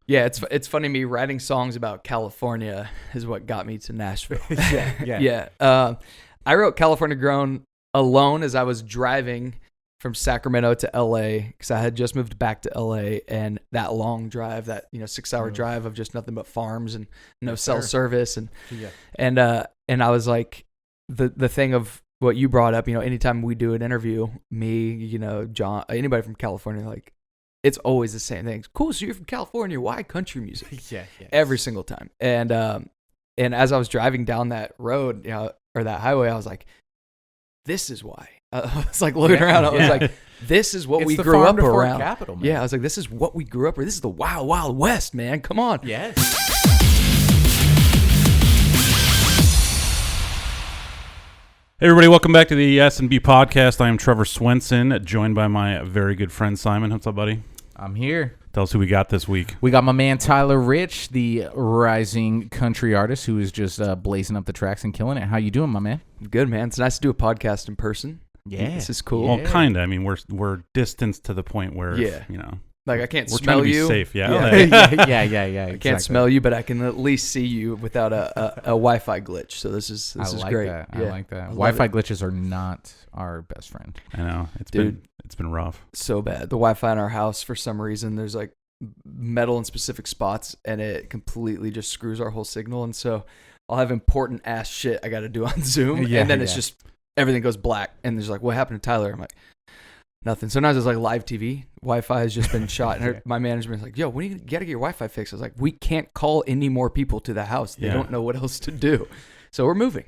Yeah, it's funny. Me writing songs about California is what got me to Nashville. Yeah. I wrote California Grown alone as I was driving from Sacramento to LA because I had just moved back to LA, and that long drive, that 6-hour drive of just nothing but farms and no cell service, and I was like, the thing of what you brought up, anytime we do an interview, me, John, anybody from California, like, it's always the same thing. Cool, so you're from California. Why country music? Yeah. Every single time. And as I was driving down that road, or that highway, I was like, this is why. I was like looking around. I was like, this is what we grew up around. Capital, man. Yeah, I was like, this is what we grew up with. This is the wild, wild west, man. Come on. Yes. Hey everybody, welcome back to the S&B podcast. I am Trevor Swenson, joined by my very good friend Simon. What's up, buddy? I'm here. Tell us who we got this week. We got my man Tyler Rich, the rising country artist who is just blazing up the tracks and killing it. How you doing, my man? Good, man. It's nice to do a podcast in person. Yeah. This is cool. Well, kind of. I mean, we're distanced to the point where, like I can't we're smell trying to be you. safe. Yeah. Yeah. I can't smell you, but I can at least see you without a Wi-Fi glitch. So this is great. That. Yeah. I like that. Wi-Fi glitches are not our best friend. I know. It's been rough. So bad. The Wi-Fi in our house, for some reason, there's like metal in specific spots, and it completely just screws our whole signal. And so I'll have important ass shit I got to do on Zoom, and then it's just everything goes black. And there's like, what happened to Tyler? I'm like, nothing. Sometimes it's like live TV. Wi-Fi has just been shot. And my management's like, yo, when you got to get your Wi-Fi fixed? I was like, we can't call any more people to the house. They don't know what else to do. So we're moving.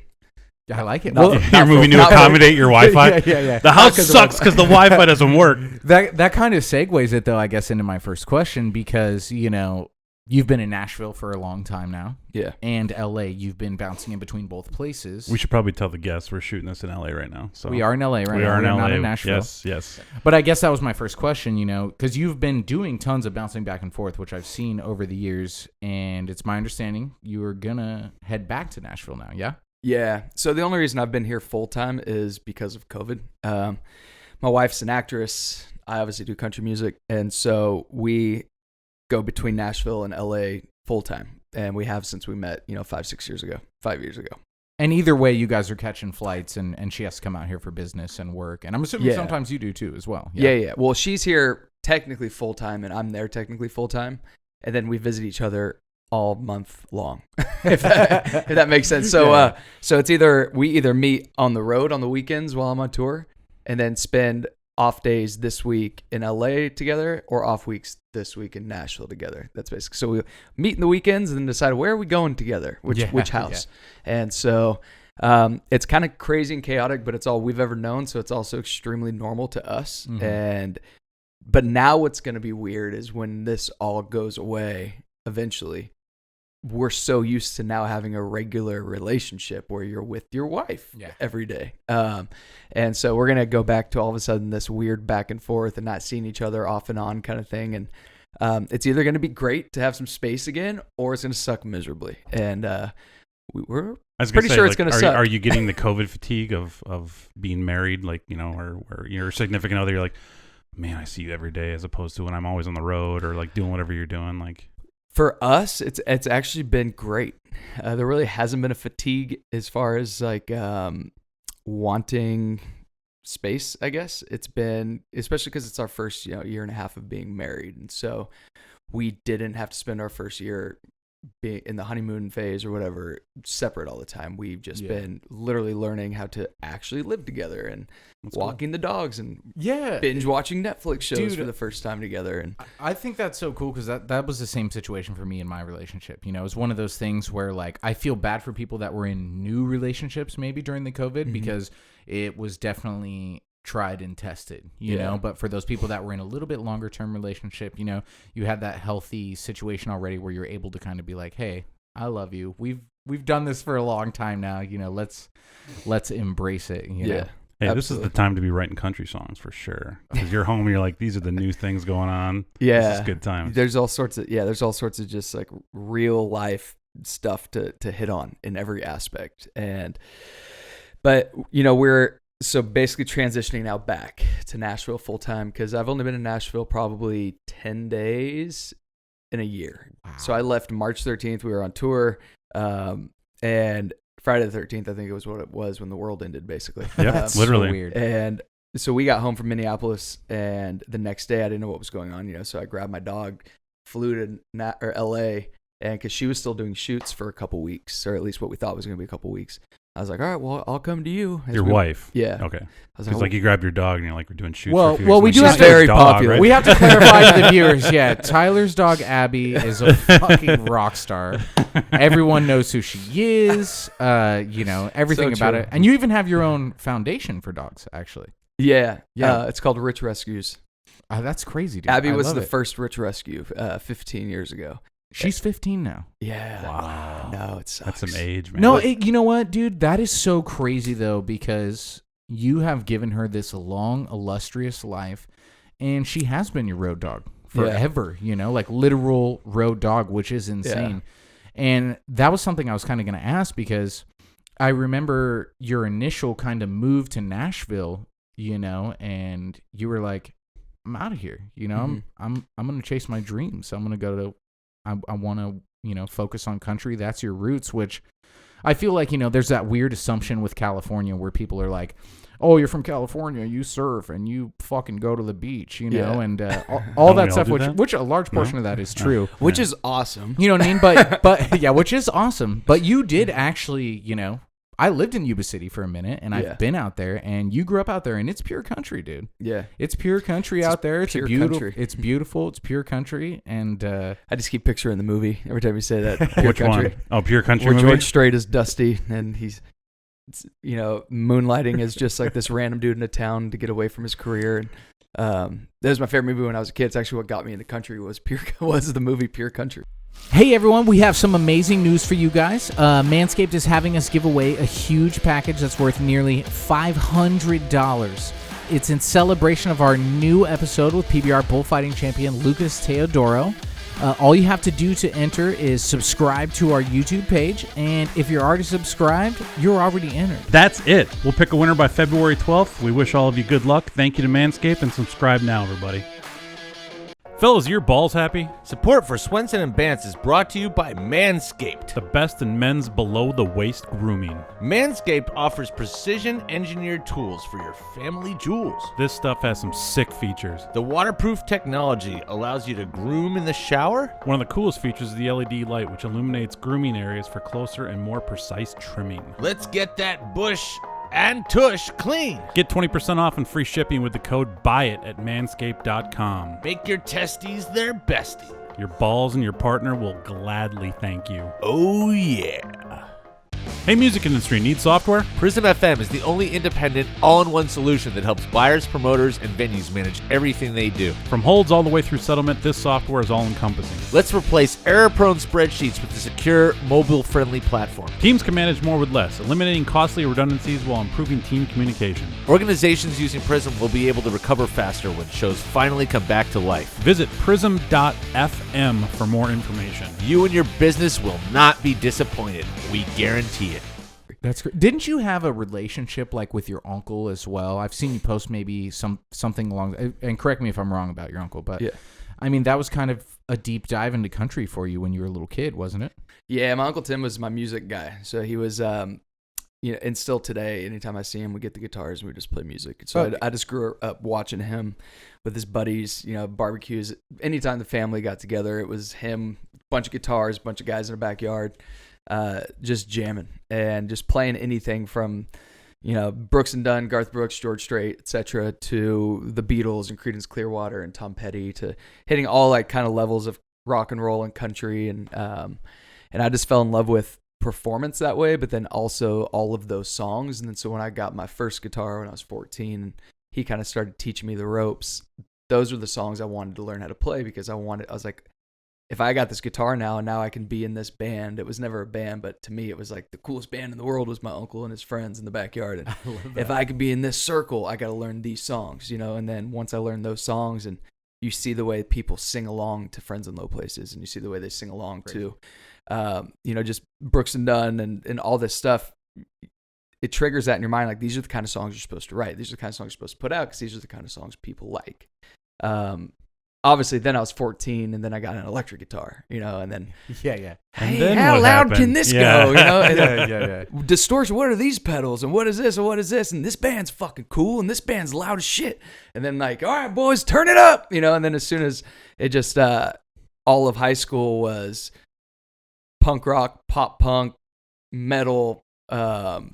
I like it. You're moving to accommodate your Wi-Fi? Yeah. The house sucks because the Wi-Fi doesn't work. That kind of segues it, though, I guess, into my first question, because, you've been in Nashville for a long time now. Yeah. And LA. You've been bouncing in between both places. We should probably tell the guests we're shooting this in LA right now. So we are in LA right now. We are in LA. Not in Nashville. Yes. But I guess that was my first question, because you've been doing tons of bouncing back and forth, which I've seen over the years. And it's my understanding you are going to head back to Nashville now, yeah? Yeah. So the only reason I've been here full time is because of COVID. My wife's an actress. I obviously do country music. And so we go between Nashville and LA full time. And we have since we met, 5 years ago. And either way, you guys are catching flights, and she has to come out here for business and work. And I'm assuming sometimes you do too as well. Yeah. Well, she's here technically full time, and I'm there technically full time. And then we visit each other all month long, if that makes sense. So so it's we either meet on the road on the weekends while I'm on tour, and then spend off days this week in LA together, or off weeks this week in Nashville together. That's basically, so we meet in the weekends and then decide where are we going together, which house. And so it's kind of crazy and chaotic, but it's all we've ever known. So it's also extremely normal to us. Mm-hmm. But now what's going to be weird is when this all goes away eventually. We're so used to now having a regular relationship where you're with your wife every day. And so we're going to go back to all of a sudden this weird back and forth and not seeing each other off and on kind of thing. And it's either going to be great to have some space again, or it's going to suck miserably. And we're pretty sure it's going to suck. Are you getting the COVID fatigue of being married, like, or your significant other, you're like, man, I see you every day, as opposed to when I'm always on the road or like doing whatever you're doing, like... For us, it's actually been great. There really hasn't been a fatigue as far as like wanting space, I guess. It's been, especially because it's our first year and a half of being married. And so we didn't have to spend our first year being in the honeymoon phase or whatever separate all the time. We've just been literally learning how to actually live together and walking the dogs and binge watching Netflix shows for the first time together. And I think that's so cool, because that was the same situation for me in my relationship. It was one of those things where, like, I feel bad for people that were in new relationships maybe during the COVID, because it was definitely tried and tested, you know, but for those people that were in a little bit longer term relationship, you had that healthy situation already where you're able to kind of be like, hey, I love you. We've done this for a long time now, let's embrace it. You know? Hey, this is the time to be writing country songs for sure. Because you're home, you're like, these are the new things going on. Yeah. This is good times. There's all sorts of just like real life stuff to hit on in every aspect. But we're so basically transitioning now back to Nashville full time, because I've only been in Nashville probably 10 days in a year. Wow. So I left March 13th. We were on tour. And Friday the 13th, I think it was what it was when the world ended, basically. Yeah, That's literally. so weird. And so we got home from Minneapolis, and the next day I didn't know what was going on, so I grabbed my dog, flew to LA, and because she was still doing shoots for a couple weeks, or at least what we thought was going to be a couple weeks. I was like, all right, well, I'll come to you. Your wife? Yeah. Okay. I was It's like you grabbed your dog and you're like, we're doing shoots. Well, for a few well, we weeks. do Like, have she's to- very dog, popular. right? We have to clarify to the viewers. Yeah, Tyler's dog Abby is a fucking rock star. Everyone knows who she is. Everything So about true. it. And you even have your own foundation for dogs, actually. Yeah. Yeah. It's called Rich Rescues. That's crazy, dude. Abby I was love the it. first Rich Rescue 15 years ago. She's 15 now. Yeah. Wow. No, it sucks. That's some age, man. No, you know what, dude? That is so crazy, though, because you have given her this long, illustrious life, and she has been your road dog forever, like literal road dog, which is insane. Yeah. And that was something I was kind of going to ask, because I remember your initial kind of move to Nashville, and you were like, I'm out of here. I'm going to chase my dreams. I'm going to go to, I want to, focus on country. That's your roots, which I feel like, there's that weird assumption with California where people are like, oh, you're from California, you surf and you fucking go to the beach, and all that stuff, which a large portion of that is true. Which is awesome. You know what I mean? But yeah, which is awesome. But you did actually, I lived in Yuba City for a minute, and I've been out there, and you grew up out there, and it's pure country, dude. Yeah. It's pure country out there. It's pure beautiful. country. It's beautiful. It's pure country, and I just keep picturing the movie every time you say that. Pure Which country. one? Oh, Pure Country Where movie? George Strait is Dusty, and he's, moonlighting as just like this random dude in a town to get away from his career. And that was my favorite movie when I was a kid. It's actually what got me into country was the movie Pure Country. Hey everyone, we have some amazing news for you guys. Manscaped is having us give away a huge package that's worth nearly $500. It's in celebration of our new episode with PBR bullfighting champion Lucas Teodoro. All you have to do to enter is subscribe to our YouTube page, and if you're already subscribed, you're already entered. That's it. We'll pick a winner by February 12th. We wish all of you good luck. Thank you to Manscaped, and subscribe now, everybody. Fellas, your balls happy? Support for Swenson and Bance is brought to you by Manscaped. The best in men's below-the-waist grooming. Manscaped offers precision-engineered tools for your family jewels. This stuff has some sick features. The waterproof technology allows you to groom in the shower. One of the coolest features is the LED light, which illuminates grooming areas for closer and more precise trimming. Let's get that bush and tush clean. Get 20% off and free shipping with the code BUYIT at manscaped.com. Make your testes their bestie. Your balls and your partner will gladly thank you. Oh yeah. Hey, music industry, need software? Prism FM is the only independent, all-in-one solution that helps buyers, promoters, and venues manage everything they do. From holds all the way through settlement, this software is all-encompassing. Let's replace error-prone spreadsheets with a secure, mobile-friendly platform. Teams can manage more with less, eliminating costly redundancies while improving team communication. Organizations using Prism will be able to recover faster when shows finally come back to life. Visit prism.fm for more information. You and your business will not be disappointed. We guarantee it. That's great. Didn't you have a relationship like with your uncle as well? I've seen you post maybe something along, and correct me if I'm wrong about your uncle, but Yeah. I mean, that was kind of a deep dive into country for you when you were a little kid, wasn't it? Yeah, my Uncle Tim was my music guy. So he was, and still today, anytime I see him, we get the guitars and we just play music. So I just grew up watching him with his buddies, barbecues. Anytime the family got together, it was him, bunch of guitars, bunch of guys in the backyard, just jamming and just playing anything from, Brooks and Dunn, Garth Brooks, George Strait, etc., to the Beatles and Creedence Clearwater and Tom Petty, to hitting all like kind of levels of rock and roll and country, and I just fell in love with performance that way, but then also all of those songs. And then so when I got my first guitar when I was 14, he kind of started teaching me the ropes. Those were the songs I wanted to learn how to play, because I was like, if I got this guitar now and now I can be in this band. It was never a band, but to me it was like the coolest band in the world was my uncle and his friends in the backyard. And if I could be in this circle, I got to learn these songs, and then once I learned those songs, and you see the way people sing along to Friends in Low Places, and you see the way they sing along to just Brooks and Dunn and all this stuff, it triggers that in your mind. Like, these are the kind of songs you're supposed to write. These are the kind of songs you're supposed to put out, because these are the kind of songs people like. obviously then I was 14 and then I got an electric guitar, and then Yeah. hey, then how what loud happened? can this Yeah. go? And Yeah. distortion, what are these pedals and what is this and what is this, and this band's fucking cool and this band's loud as shit, and then like, all right boys, turn it up, and then as soon as it just all of high school was punk rock, pop punk, metal, and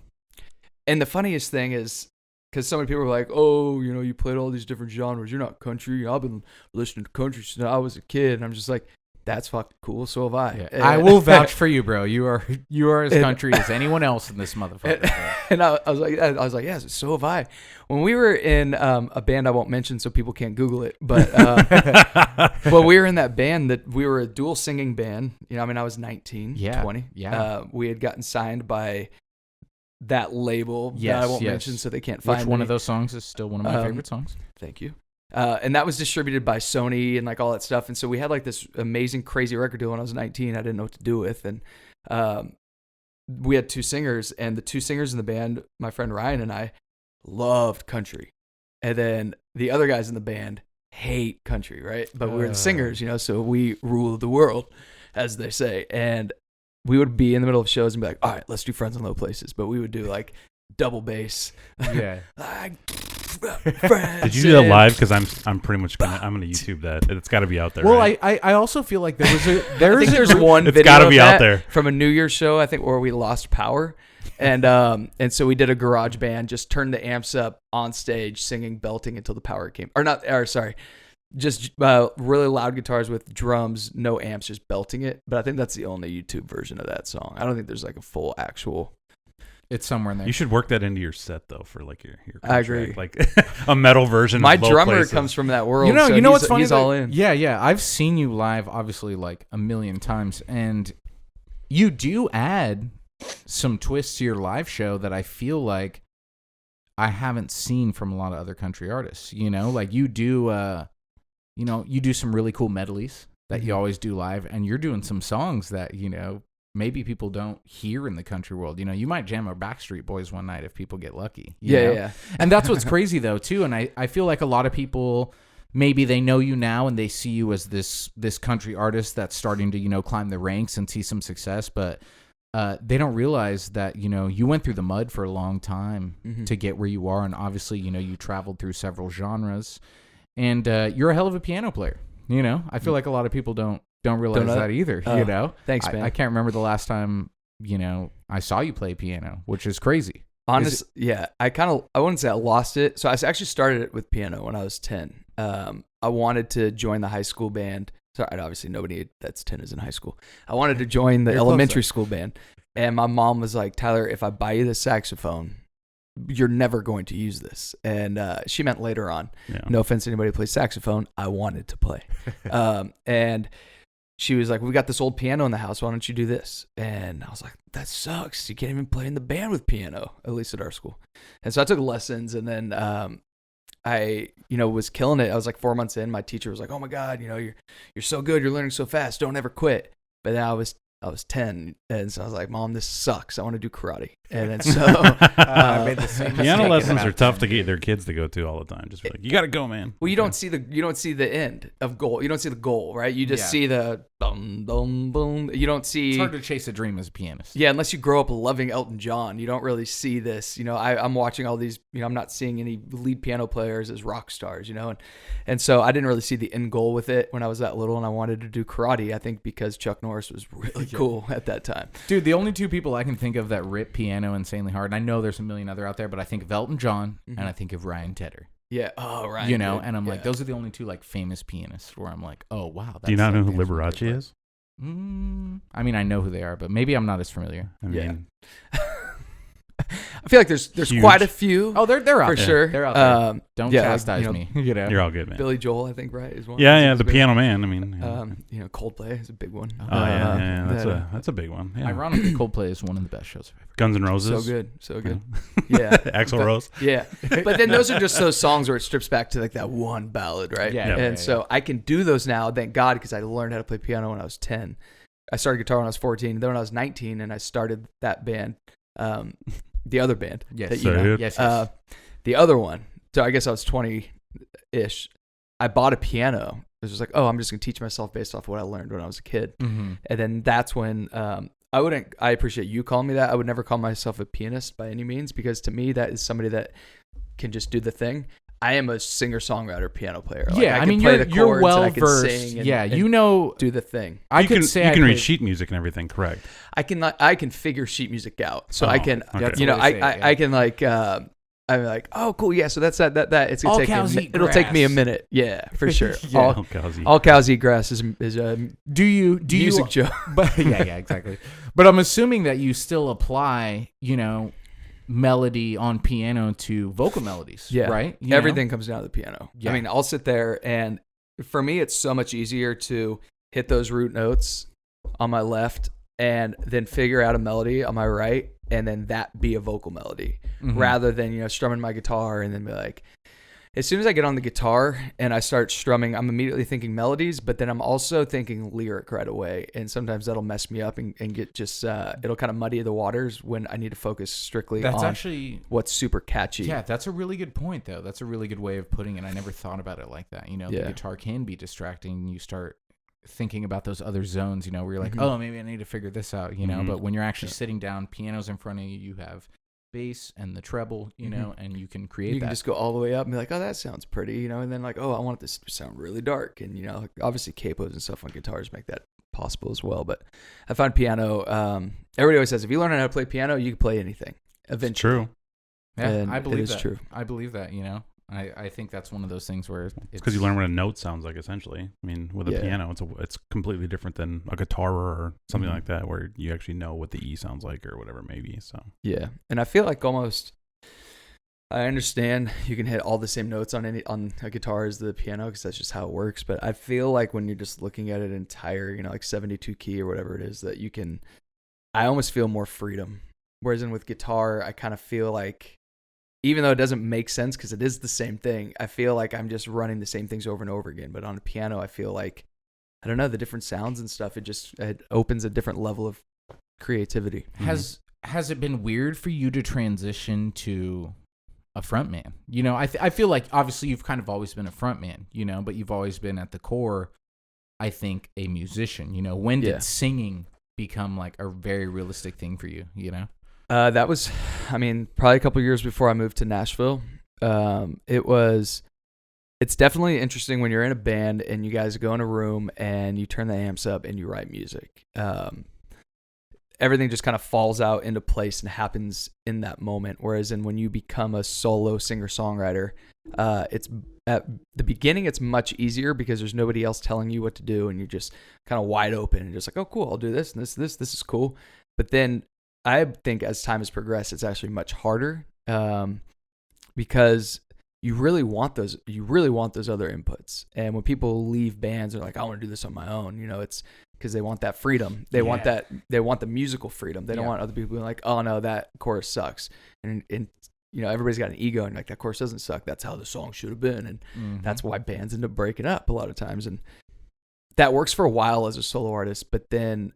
the funniest thing is, because so many people were like, oh, you played all these different genres. You're not country. I've been listening to country since I was a kid. And I'm just like, that's fucking cool. So have I. Yeah. I will vouch for you, bro. You are as country as anyone else in this motherfucker. And I was like, yes, so have I. When we were in a band I won't mention so people can't Google it, but when we were in that band, that we were a dual singing band. I was 19, 20. Yeah. We had gotten signed by that label that I won't mention so they can't find Which one of those songs is still one of my favorite songs? Thank you. And that was distributed by Sony and like all that stuff. And so we had like this amazing, crazy record deal when I was 19. I didn't know what to do with. And we had 2 singers, and the 2 singers in the band, my friend Ryan and I, loved country. And then the other guys in the band hate country, right? But we were the singers, so we ruled the world, as they say. And we would be in the middle of shows and be like, all right, let's do Friends in Low Places. But we would do like double bass. Yeah. Did you do that live? Because I'm pretty much I'm gonna YouTube that. It's got to be out there. Well, right? I also feel like there's there's one It's video gotta of be out that there. from a New Year's show, I think, where we lost power. And so we did a garage band, just turned the amps up on stage, singing, belting until the power came. Just really loud guitars with drums, no amps, just belting it. But I think that's the only YouTube version of that song. I don't think there's like a full actual. It's somewhere in there. You should work that into your set though, for like your I agree. like a metal version. My of Low drummer Places. comes from that world. You know what's funny? He's all in. Yeah. I've seen you live, obviously, like a million times, and you do add some twists to your live show that I feel like I haven't seen from a lot of other country artists. Like you do. You do some really cool medleys that you always do live, and you're doing some songs that, maybe people don't hear in the country world. You might jam a Backstreet Boys one night if people get lucky. You know? Yeah. And that's what's crazy, though, too. And I feel like a lot of people, maybe they know you now and they see you as this country artist that's starting to, climb the ranks and see some success, but they don't realize that, you went through the mud for a long time to get where you are. And obviously, you traveled through several genres. And you're a hell of a piano player. I feel like a lot of people don't realize that either. Thanks, man. I can't remember the last time I saw you play piano, which is crazy. Honestly, yeah. I wouldn't say I lost it. So I actually started it with piano when I was 10. I wanted to join the high school band. Sorry, obviously nobody that's 10 is in high school. I wanted to join the elementary school band, and my mom was like, "Tyler, if I buy you the saxophone, you're never going to use this." And she meant later on. Yeah. No offense to anybody who plays saxophone. I wanted to play. And she was like, we got this old piano in the house. Why don't you do this? And I was like, that sucks. You can't even play in the band with piano, at least at our school. And so I took lessons, and then I was killing it. I was like 4 months in. My teacher was like, oh my God, you're so good. You're learning so fast. Don't ever quit. But then I was 10, and so I was like, Mom, this sucks. I want to do karate. And then so I made the same Piano mistake lessons about are tough to get their kids to go to all the time. Just be like, you got to go, man. Well, you don't see the end of goal. You don't see the goal, right? You just see the boom, boom, boom. You don't see. It's hard to chase a dream as a pianist. Yeah, unless you grow up loving Elton John, you don't really see this. I'm watching all these. I'm not seeing any lead piano players as rock stars. And so I didn't really see the end goal with it when I was that little, and I wanted to do karate. I think because Chuck Norris was really cool at that time. Dude, the only 2 people I can think of that rip piano insanely hard, and I know there's a million other out there, but I think of Elton John and I think of Ryan Tedder. Yeah. Oh, Ryan. And I'm like, those are the only 2 like famous pianists where I'm like, oh wow. That's Do you not know who like Liberace is? I mean, I know who they are, but maybe I'm not as familiar. I mean, I feel like there's Huge. quite a few. Oh, they're out for there. sure. They're out there. Don't yeah, chastise me. you're all good, man. Billy Joel, I think, right, is one. Yeah, the Piano Man. I mean, Coldplay is a big one. oh yeah, that's a big one. Yeah. Ironically, Coldplay is one of the best shows I've ever. Guns N' Roses. So good. Yeah. Axl Rose. Yeah. But then those are just those songs where it strips back to like that one ballad, right? Yeah. And so I can do those now, thank God, because I learned how to play piano when I was 10. I started guitar when I was 14. Then when I was 19, and I started that band, the other band. Yes. Yes. The other one. So I guess I was 20-ish. I bought a piano, was just like, oh, I'm just gonna teach myself based off what I learned when I was a kid. Mm-hmm. And then that's when I appreciate you calling me that. I would never call myself a pianist by any means, because to me that is somebody that can just do the thing. I am a singer-songwriter, piano player. Like, I mean, play you're well and versed. sing and, Yeah, and you know, do the thing. I you could can say you I can read play- sheet music and everything, correct? I can figure sheet music out, so I can, okay. you know, That's what I say, I can like, I'm like, oh, cool, yeah. So that's that it's gonna All take cows me, eat it'll take me a grass. minute, yeah, for sure. Yeah. All cows eat grass is a Do you music joke. But yeah, exactly. But I'm assuming that you still apply, you know, melody on piano to vocal melodies, Yeah, right? You everything comes down to the piano. Yeah. I mean, I'll sit there, and for me, it's so much easier to hit those root notes on my left and then figure out a melody on my right, and then that be a vocal melody, Mhm. rather than, you know, strumming my guitar and then be like, as soon as I get on the guitar and I start strumming, I'm immediately thinking melodies, but then I'm also thinking lyric right away. And sometimes that'll mess me up and get just, it'll kind of muddy the waters when I need to focus strictly That's on actually what's super catchy. Yeah, that's a really good point, though. That's a really good way of putting it. I never thought about it like that. You know, the Yeah. guitar can be distracting. You start thinking about those other zones, you know, where you're like, Mhm. oh, maybe I need to figure this out, you know. Mhm. But when you're actually Yeah. sitting down, piano's in front of you, you have bass and the treble, you Mhm. know, and you can create You can that. just go all the way up and be like, oh, that sounds pretty, you know, and then like, oh, I want this to sound really dark. And, you know, like obviously capos and stuff on guitars make that possible as well. But I find piano, everybody always says, if you learn how to play piano, you can play anything It's eventually. true. Yeah, And I believe it is that. true. I believe that, you know. I think that's one of those things where it's Because you learn what a note sounds like, essentially. I mean, with a Yeah. piano, it's completely different than a guitar or something Mhm. like that, where you actually know what the E sounds like or whatever it may be. So Yeah. And I feel like almost, I understand you can hit all the same notes on a guitar as the piano, because that's just how it works. But I feel like when you're just looking at it entire, you know, like 72 key or whatever it is, that you can, I almost feel more freedom. Whereas with guitar, I kind of feel like, even though it doesn't make sense because it is the same thing, I feel like I'm just running the same things over and over again. But on a piano, I feel like, I don't know, the different sounds and stuff, it opens a different level of creativity. Has it been weird for you to transition to a frontman? You know, I feel like obviously you've kind of always been a frontman, you know, but you've always been at the core, I think, a musician. You know, when did Yeah. singing become like a very realistic thing for you, you know? That was, I mean, probably a couple years before I moved to Nashville. It's definitely interesting when you're in a band and you guys go in a room and you turn the amps up and you write music. Everything just kind of falls out into place and happens in that moment. Whereas when you become a solo singer-songwriter, it's at the beginning, it's much easier because there's nobody else telling you what to do, and you're just kind of wide open and just like, oh, cool, I'll do this and this is cool. But then I think as time has progressed, it's actually much harder, because you really want those other inputs. And when people leave bands, they're like, I want to do this on my own. You know, it's because they want that freedom. They want the musical freedom. They don't want other people being like, oh no, that chorus sucks. And you know, everybody's got an ego and like, that chorus doesn't suck. That's how the song should have been. And that's why bands end up breaking up a lot of times. And that works for a while as a solo artist, but then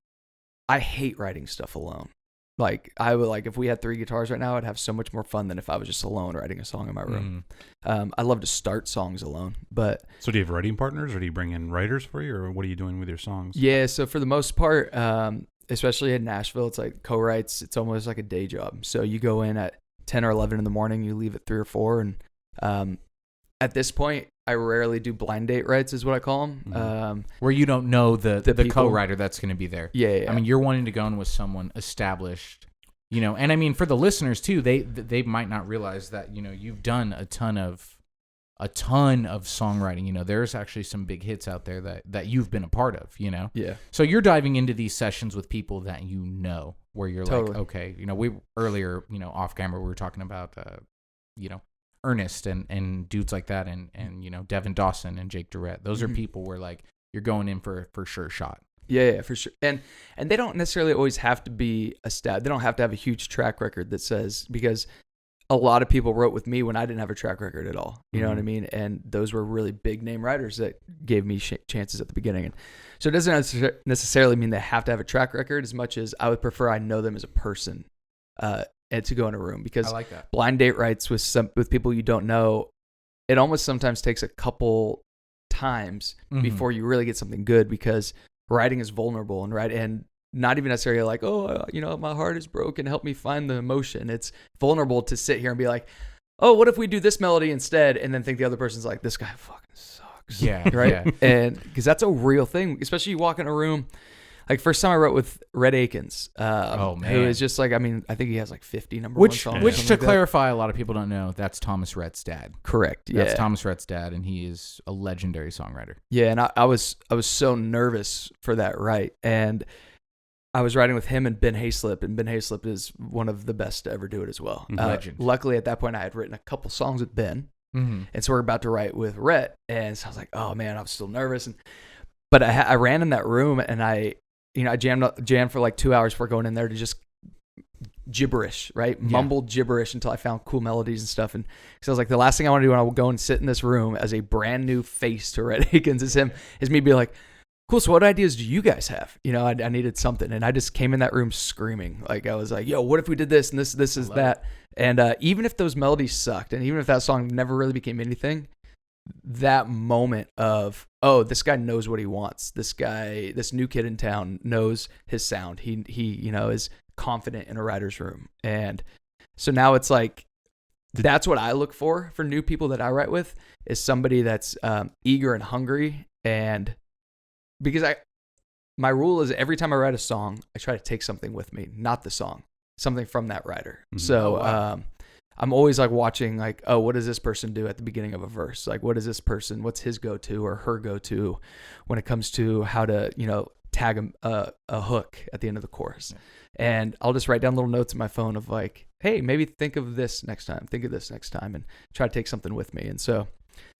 I hate writing stuff alone. Like, I would, like, if we had 3 guitars right now, I'd have so much more fun than if I was just alone writing a song in my room. I love to start songs alone, but So do you have writing partners, or do you bring in writers for you, or what are you doing with your songs? yeah, so for the most part, especially in Nashville, it's like co-writes, it's almost like a day job. So you go in at 10 or 11 in the morning, you leave at 3 or 4. And at this point, I rarely do blind date writes, is what I call them. Mhm. Where you don't know the people. co-writer that's going to be there. Yeah. I mean, you're wanting to go in with someone established, you know, and I mean, for the listeners too, they might not realize that, you know, you've done a ton of songwriting. You know, there's actually some big hits out there that you've been a part of, you know? Yeah. So you're diving into these sessions with people that you know, where you're Totally. like, okay, you know, we earlier, you know, off camera, we were talking about, you know, Ernest and dudes like that, and you know, Devin Dawson and Jake Durrett. Those are Mhm. people where like you're going in for sure shot. Yeah, for sure. And they don't necessarily always have to be a stat. They don't have to have a huge track record that says, because a lot of people wrote with me when I didn't have a track record at all. You know what I mean? And those were really big name writers that gave me chances at the beginning. And so it doesn't necessarily mean they have to have a track record, as much as I would prefer I know them as a person, and to go in a room, because I like that. blind date writes with people you don't know, it almost sometimes takes a couple times before you really get something good, because writing is vulnerable and not even necessarily like, oh, my heart is broken, help me find the emotion. It's vulnerable to sit here and be like, oh, what if we do this melody instead? And then think the other person's like, this guy fucking sucks. Yeah. Right. Yeah. And because that's a real thing, especially you walk in a room. Like first time I wrote with Rhett Akins, man. who is just like, I think he has like 50 number one songs. Which to clarify, a lot of people don't know, that's Thomas Rhett's dad. Correct. Yeah. That's Thomas Rhett's dad, and he is a legendary songwriter. Yeah, and I was so nervous for that, right? And I was writing with him and Ben Hayslip, and Ben Hayslip is one of the best to ever do it as well. Legend. Luckily, at that point, I had written a couple songs with Ben, and so we're about to write with Rhett, and so I was like, oh man, I was still nervous, but I ran in that room and I jammed for like 2 hours before going in there to just gibberish, right? Yeah. Mumbled gibberish until I found cool melodies and stuff. And so I was like, the last thing I want to do when I will go and sit in this room as a brand new face to Rhett Akins is me be like, cool, so what ideas do you guys have? I needed something. And I just came in that room screaming. Like I was like, yo, what if we did this and this is that? And even if those melodies sucked, and even if that song never really became anything, that moment of, oh, this guy knows what he wants. This new kid in town knows his sound. He is confident in a writer's room. And so now it's like, that's what I look for new people that I write with, is somebody that's eager and hungry. And because my rule is every time I write a song, I try to take something with me, not the song, something from that writer. Mm-hmm. So, I'm always like watching like, oh, what does this person do at the beginning of a verse? Like, what's his go-to or her go-to when it comes to how to, tag a hook at the end of the chorus. Yeah. And I'll just write down little notes in my phone of like, hey, maybe think of this next time, and try to take something with me. And so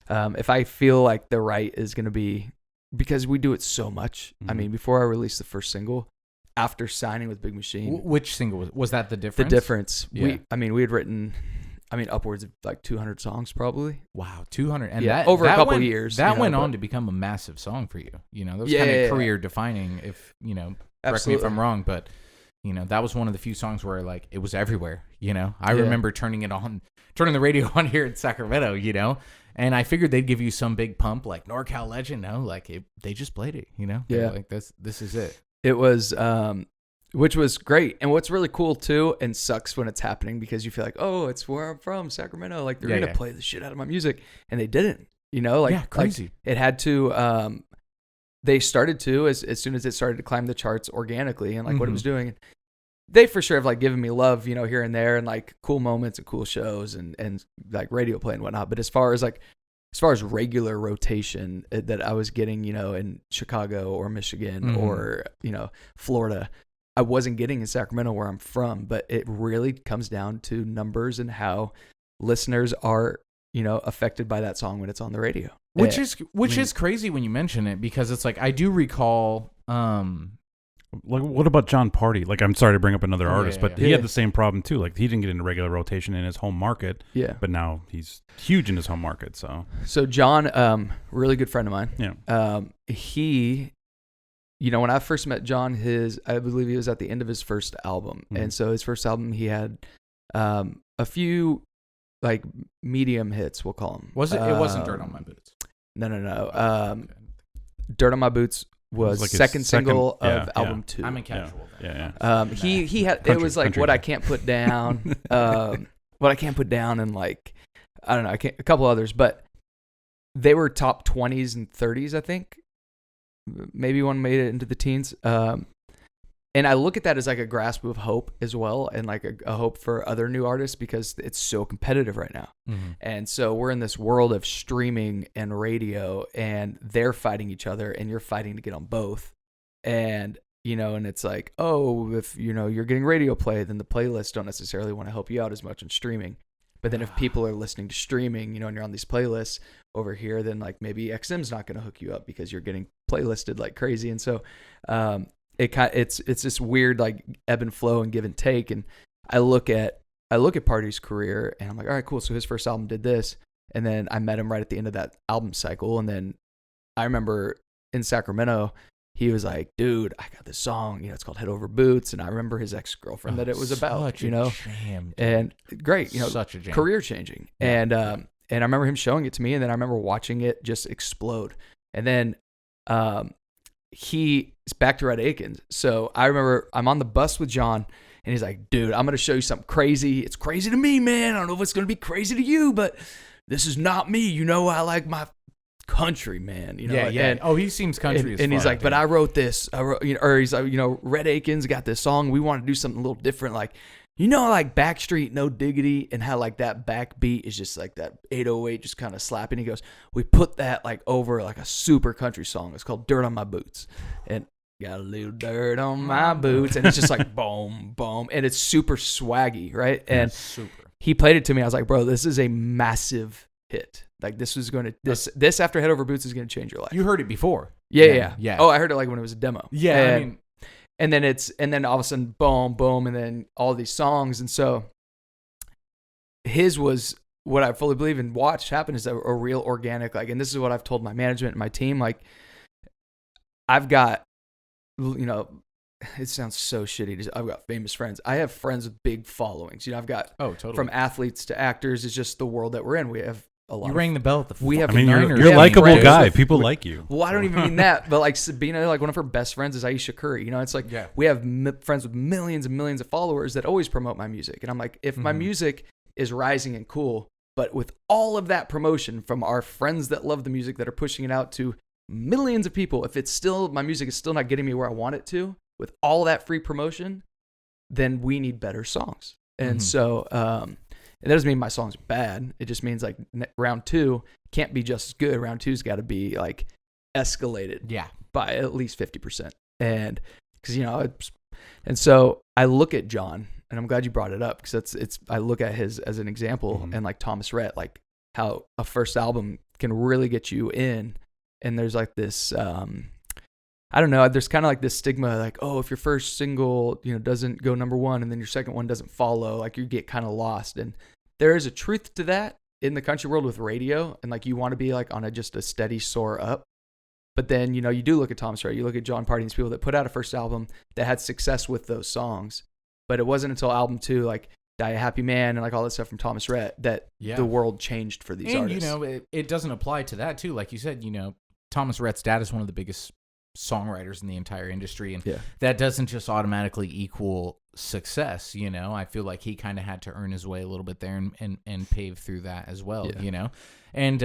if I feel like the right is going to be, because we do it so much. Mm-hmm. I mean, before I released the first single, after signing with Big Machine. Which single was that? The Difference? The Difference. Yeah. We had written, upwards of like 200 songs probably. Wow, 200. And that, over a couple years. That went on to become a massive song for you. That was kind of career defining, if, correct me if I'm wrong, but, that was one of the few songs where like it was everywhere, I remember turning the radio on here in Sacramento, and I figured they'd give you some big pump like NorCal Legend. No, like they just played it, Yeah. Like this is it. It was, which was great. And what's really cool too, and sucks when it's happening, because you feel like, oh, it's where I'm from, Sacramento. Like they're going to play the shit out of my music. And they didn't, crazy. Like, it had to, they started to, as soon as it started to climb the charts organically and like what it was doing. They for sure have like given me love, here and there, and like cool moments and cool shows and like radio play and whatnot. But as far as regular rotation that I was getting, in Chicago or Michigan or, Florida, I wasn't getting in Sacramento where I'm from. But it really comes down to numbers and how listeners are, affected by that song when it's on the radio. Which is crazy when you mention it, because it's like, I do recall, like, what about John Party? Like, I'm sorry to bring up another artist, but he had the same problem too. Like, he didn't get into regular rotation in his home market. Yeah. But now he's huge in his home market. So John, really good friend of mine. Yeah. He, when I first met John, I believe he was at the end of his first album, and so his first album he had a few like medium hits, we'll call them. Was it? It wasn't Dirt on My Boots. No. Dirt on My Boots was like second single of album 2. I'm in casual. Yeah. He had it was like What I Can't Put Down, What I Can't Put Down, and like I don't know, a couple others, but they were top 20s and 30s, I think. Maybe one made it into the teens. And I look at that as like a grasp of hope as well, and like a hope for other new artists, because it's so competitive right now. Mm-hmm. And so we're in this world of streaming and radio, and they're fighting each other, and you're fighting to get on both. And, and it's like, oh, if, you're getting radio play, then the playlists don't necessarily want to help you out as much in streaming. But then if people are listening to streaming, and you're on these playlists over here, then like maybe XM's not going to hook you up because you're getting playlisted like crazy. And so, it's this weird like ebb and flow and give and take. And I look at Party's career, and I'm like, all right, cool. So his first album did this, and then I met him right at the end of that album cycle. And then I remember in Sacramento, he was like, dude, I got this song, it's called Head Over Boots. And I remember his ex-girlfriend that it was about, jam, and great, such a jam. career changing. Yeah. I remember him showing it to me, and then I remember watching it just explode. And then he's back to Red Akins. So I remember I'm on the bus with John, and he's like, dude, I'm going to show you something crazy. It's crazy to me, man. I don't know if it's going to be crazy to you, but this is not me. You know, I like my country, man. You know? Yeah. And, he seems country as fuck. And he's like, but I wrote this. Or he's like, Red Akins got this song. We want to do something a little different. Like, like Backstreet, No Diggity, and how like that backbeat is just like that 808 just kind of slapping. He goes, we put that like over like a super country song. It's called Dirt on My Boots. And got a little dirt on my boots. And it's just like boom, boom. And it's super swaggy, right? And he played it to me. I was like, bro, this is a massive hit. Like this was going to, this after Head Over Boots is going to change your life. You heard it before. Yeah. Oh, I heard it like when it was a demo. Yeah. And then all of a sudden, boom, boom, and then all these songs. And so his was what I fully believe and watched happen is a real organic, like, and this is what I've told my management and my team. Like, I've got, it sounds so shitty. I've got famous friends. I have friends with big followings. I've got from athletes to actors. It's just the world that we're in. We have a lot. You rang the bell at the. You're a likable guy. People like you. Well, I don't even mean that, but like Sabina, like one of her best friends is Aisha Curry. It's like we have friends with millions and millions of followers that always promote my music, and I'm like, if my music is rising and cool, but with all of that promotion from our friends that love the music that are pushing it out to millions of people, if it's still my music is still not getting me where I want it to, with all that free promotion, then we need better songs. And so. It doesn't mean my song's bad. It just means like round 2 can't be just as good. Round 2's got to be like escalated by at least 50%. And because, and so I look at John, and I'm glad you brought it up because I look at his as an example and like Thomas Rhett, like how a first album can really get you in. And there's like this, I don't know, there's kind of like this stigma like, oh, if your first single, doesn't go number 1 and then your second one doesn't follow, like you get kind of lost. And there is a truth to that in the country world with radio. And like you want to be like on just a steady soar up. But then, you do look at Thomas Rhett, you look at John Party and these people that put out a first album that had success with those songs. But it wasn't until album 2, like Die a Happy Man and like all that stuff from Thomas Rhett that the world changed for these artists. And, it doesn't apply to that too. Like you said, Thomas Rhett's dad is one of the biggest songwriters in the entire industry, and that doesn't just automatically equal success. I feel like he kind of had to earn his way a little bit there and pave through that as well. And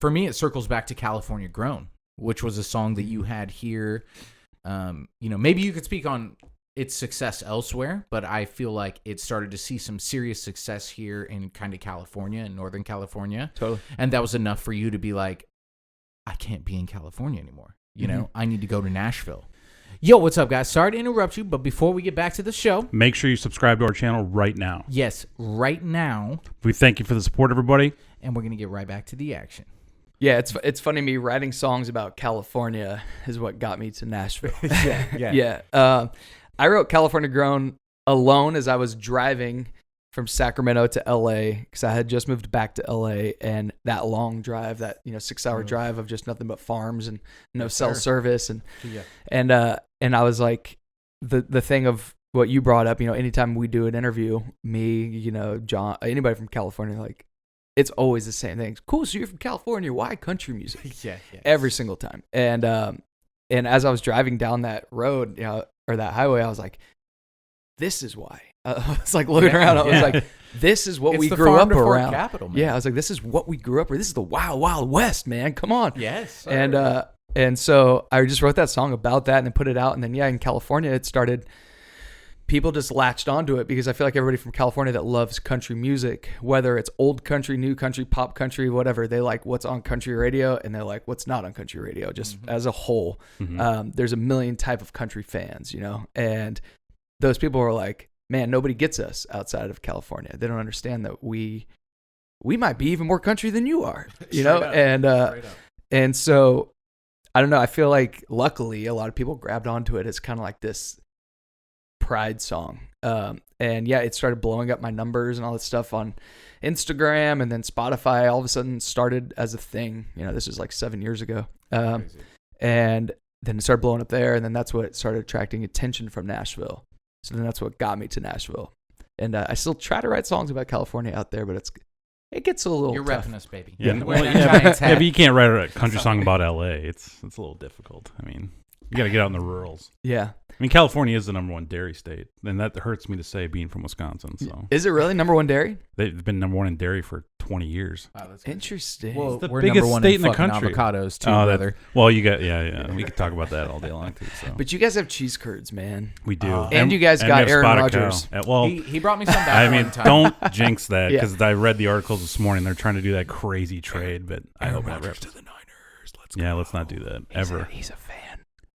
for me it circles back to California Grown, which was a song that you had here. Maybe you could speak on its success elsewhere, but I feel like it started to see some serious success here in kind of California and Northern California. Totally. And that was enough for you to be like, I can't be in California anymore. I need to go to Nashville. Yo, what's up, guys? Sorry to interrupt you, but before we get back to the show, make sure you subscribe to our channel right now. Yes, right now. We thank you for the support, everybody. And we're going to get right back to the action. Yeah, it's funny, me writing songs about California is what got me to Nashville. I wrote California Grown alone as I was driving from Sacramento to LA because I had just moved back to LA, and that long drive, that 6-hour drive of just nothing but farms and no cell service, and I was like, the thing of what you brought up, anytime we do an interview, me, John, anybody from California, like it's always the same thing. Cool, so you're from California? Why country music? Every single time. And as I was driving down that road, or that highway, I was like, this is why. I was like looking around. I was like, this is what we grew up around. Capital, man. Yeah, I was like, this is what we grew up with. This is the wild, wild west, man. Come on. Yes. Sir. And so I just wrote that song about that and then put it out. And then, in California, it started, people just latched onto it because I feel like everybody from California that loves country music, whether it's old country, new country, pop country, whatever, they like what's on country radio and they like what's not on country radio, just as a whole. There's a million type of country fans, and those people were like, man, nobody gets us outside of California. They don't understand that we might be even more country than you are, and so I don't know. I feel like luckily a lot of people grabbed onto it. It's kind of like this pride song. And it started blowing up my numbers and all this stuff on Instagram, and then Spotify all of a sudden started as a thing. This is like 7 years ago. And then it started blowing up there, and then that's what started attracting attention from Nashville. So then that's what got me to Nashville. And I still try to write songs about California out there, but it gets a little You're tough. repping us, baby. Yeah, but you can't write a country song about L.A. It's a little difficult. I mean, you got to get out in the rurals. Yeah. I mean, California is the number one dairy state, and that hurts me to say, being from Wisconsin. So, is it really number one dairy? They've been number one in dairy for 20 years. Wow, that's interesting. Well, the we're biggest number one state in in the country. Avocados too, brother. Well, you got we could talk about that all day long too. So, but you guys have cheese curds, man. we do, and you guys got Aaron Rodgers. Well, he brought me some back. I mean, don't jinx that Yeah. because I read the articles this morning. They're trying to do that crazy trade, but I Aaron hope Rodgers to to the Niners. let's not do that ever. He's a fan.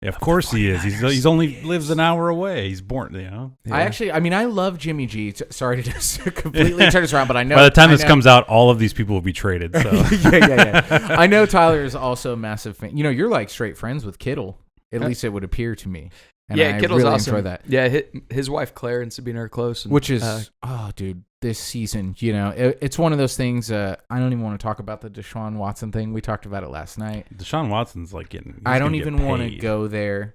Yeah, of course he is. He's only lives an hour away. He's born, Yeah. I love Jimmy G. Sorry to just completely turn this around, but I know by the time this comes out, all of these people will be traded. So yeah. I know Tyler is also a massive fan. You know, you're like straight friends with Kittle. At least it would appear to me. And I Kittle's really awesome. enjoy that. Yeah, his wife Claire and Sabina are close. And, which is, dude, this season, you know, it's one of those things. I don't even want to talk about the Deshaun Watson thing. We talked about it last night. Deshaun Watson's like getting. I don't even want to go there.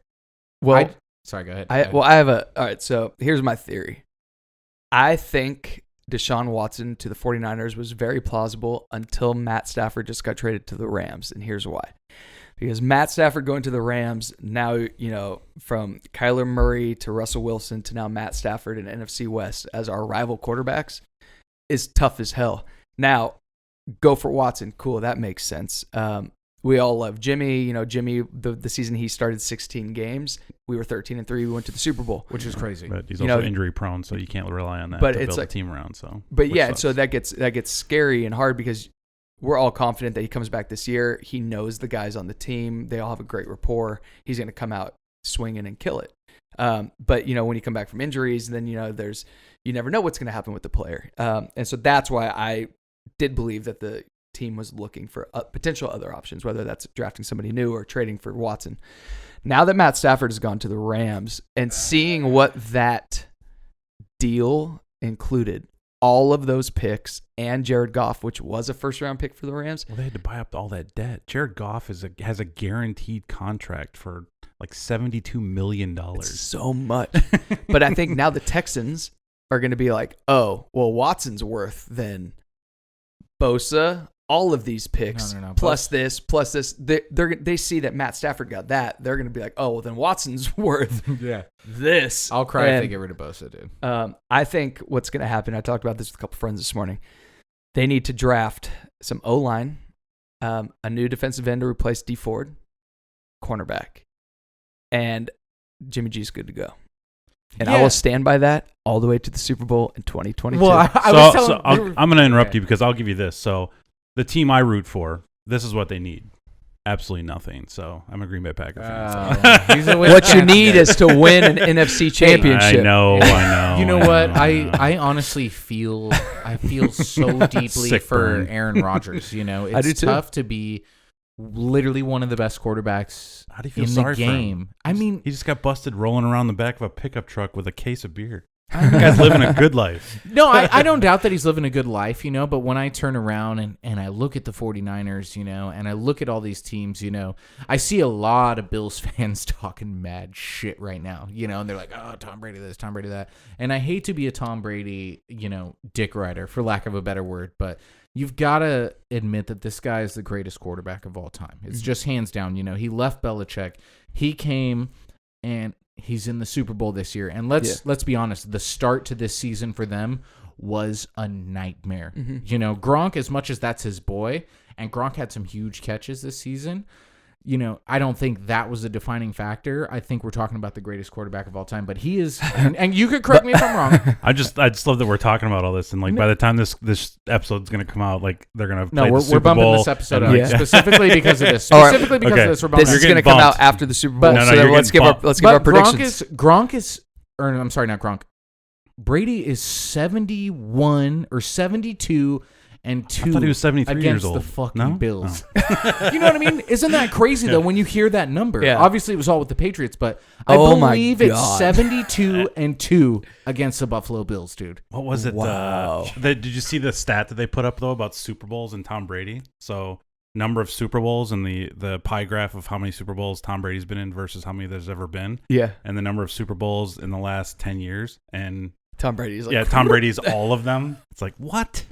Well, sorry, go ahead. I have all right, so here's my theory. I think Deshaun Watson to the 49ers was very plausible until Matt Stafford just got traded to the Rams. And here's why. Because Matt Stafford going to the Rams, now, you know, from Kyler Murray to Russell Wilson to now Matt Stafford and NFC West as our rival quarterbacks is tough as hell. Now, go for Watson. Cool, that makes sense. We all love Jimmy. You know, Jimmy, the season he started 16 games, we were 13-3. We went to the Super Bowl, which is crazy. But he's also injury prone, so you can't rely on that to build a team around. So, but yeah, sucks. So that gets scary and hard because we're all confident that he comes back this year. He knows the guys on the team. They all have a great rapport. He's going to come out swinging and kill it. But, you know, when you come back from injuries, then, you know, you never know what's going to happen with the player. And so that's why I did believe that the team was looking for potential other options, whether that's drafting somebody new or trading for Watson. Now that Matt Stafford has gone to the Rams and seeing what that deal included, all of those picks and Jared Goff, which was a first-round pick for the Rams. Well, they had to buy up all that debt. Jared Goff has a guaranteed contract for like $72 million. It's so much. But I think now the Texans are going to be like, oh, well, Watson's worth than Bosa, all of these picks, no. plus this. They see that Matt Stafford got that. They're going to be like, oh, well, then Watson's worth this. I'll cry if they get rid of Bosa, dude. I think what's going to happen, I talked about this with a couple friends this morning, they need to draft some O-line, a new defensive end to replace D Ford, cornerback, and Jimmy G's good to go. And I will stand by that all the way to the Super Bowl in 2022. Well, I'm going to interrupt you because I'll give you this. So the team I root for, this is what they need. Absolutely nothing. So I'm a Green Bay Packer fan. So. What you need is to win an NFC championship. I know. You know what? I honestly feel so deeply for Aaron Rodgers. You know, it's tough to be literally one of the best quarterbacks How do you feel in sorry the game. For him? I mean, he just got busted rolling around the back of a pickup truck with a case of beer. That guy's living a good life. No, I don't doubt that he's living a good life, you know, but when I turn around and I look at the 49ers, you know, and I look at all these teams, you know, I see a lot of Bills fans talking mad shit right now, you know, and they're like, oh, Tom Brady this, Tom Brady that. And I hate to be a Tom Brady, you know, dick rider, for lack of a better word, but you've got to admit that this guy is the greatest quarterback of all time. It's just hands down, you know, he left Belichick. He came and he's in the Super Bowl this year. And let's be honest, the start to this season for them was a nightmare. Mm-hmm. You know, Gronk, as much as that's his boy, and Gronk had some huge catches this season, you know, I don't think that was a defining factor. I think we're talking about the greatest quarterback of all time, but he is, and you could correct me if I'm wrong. I just love that we're talking about all this, and like by the time this episode's gonna come out, like they're gonna play the Super bumping Bowl, this episode up specifically because of this. Specifically because of this, we're bumping. This is gonna come out after the Super Bowl. Let's give our predictions. Brady is 71 or 72. And 2 I thought he was 73 against years old. the fucking Bills. Oh. You know what I mean? Isn't that crazy, though, when you hear that number? Yeah. Obviously, it was all with the Patriots, but I believe it's 72-2 against the Buffalo Bills, dude. What was it? Wow. Did you see the stat that they put up, though, about Super Bowls and Tom Brady? So, number of Super Bowls and the pie graph of how many Super Bowls Tom Brady's been in versus how many there's ever been. Yeah. And the number of Super Bowls in the last 10 years. And Tom Brady's like... Tom Brady's all of them. It's like, what?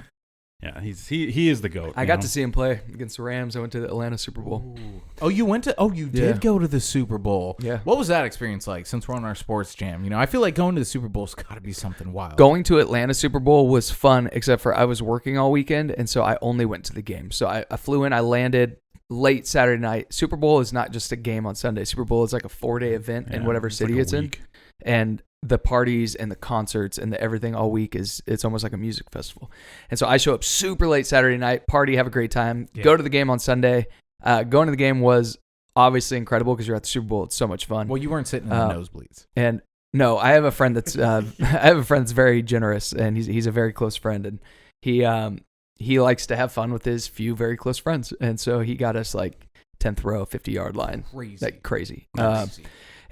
Yeah, he is the GOAT. I got to see him play against the Rams. I went to the Atlanta Super Bowl. Ooh. Oh, you did go to the Super Bowl. Yeah. What was that experience like since we're on our sports jam? I feel like going to the Super Bowl's got to be something wild. Going to Atlanta Super Bowl was fun, except for I was working all weekend, and so I only went to the game. So I flew in, I landed late Saturday night. Super Bowl is not just a game on Sunday. Super Bowl is like a 4-day event in whatever city it's in. And the parties and the concerts and the everything all week it's almost like a music festival. And so I show up super late Saturday night, party, have a great time, go to the game on Sunday. Going to the game was obviously incredible because you're at the Super Bowl. It's so much fun. Well, you weren't sitting in the nosebleeds. And no, I have a friend that's very generous, and he's a very close friend, and he likes to have fun with his few very close friends. And so he got us like 10th row, 50-yard line. Crazy.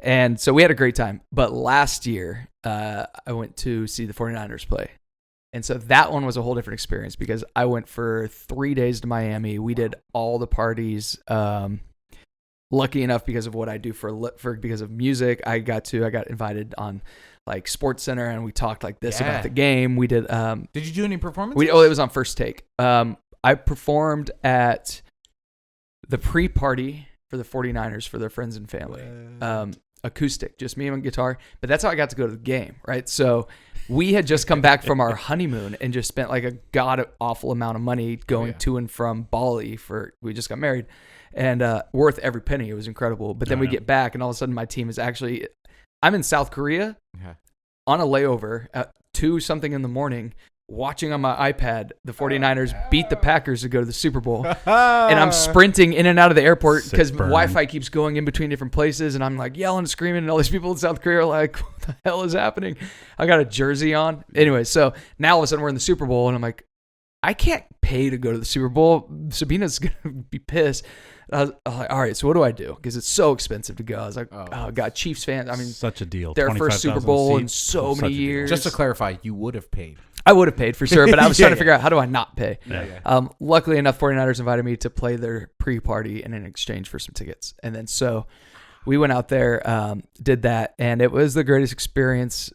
And so we had a great time. But last year, I went to see the 49ers play. And so that one was a whole different experience because I went for 3 days to Miami. We did all the parties. Lucky enough, because of what I do because of music, I got invited on like Sports Center, and we talked like this about the game. We did. Did you do any performances? It was on First Take. I performed at the pre-party for the 49ers for their friends and family. Acoustic, just me and guitar. But that's how I got to go to the game, right? So we had just come back from our honeymoon and just spent like a god-awful amount of money going to and from Bali we just got married, and worth every penny. It was incredible. But then we get back, and all of a sudden my team is actually, I'm in South Korea on a layover at 2-something in the morning, watching on my iPad the 49ers beat the Packers to go to the Super Bowl. And I'm sprinting in and out of the airport because Wi-Fi keeps going in between different places, and I'm like yelling and screaming, and all these people in South Korea are like, what the hell is happening? I got a jersey on. Anyway, so now all of a sudden we're in the Super Bowl, and I'm like, I can't pay to go to the Super Bowl. Sabina's going to be pissed. I was like, all right, so what do I do? Because it's so expensive to go. I was like, oh God, Chiefs fans. I mean, such a deal. Their first Super Bowl in so many years. Just to clarify, you would have paid. I would have paid for sure, but I was trying to figure out how do I not pay. Luckily enough, 49ers invited me to play their pre-party in exchange for some tickets. And then so we went out there, did that, and it was the greatest experience,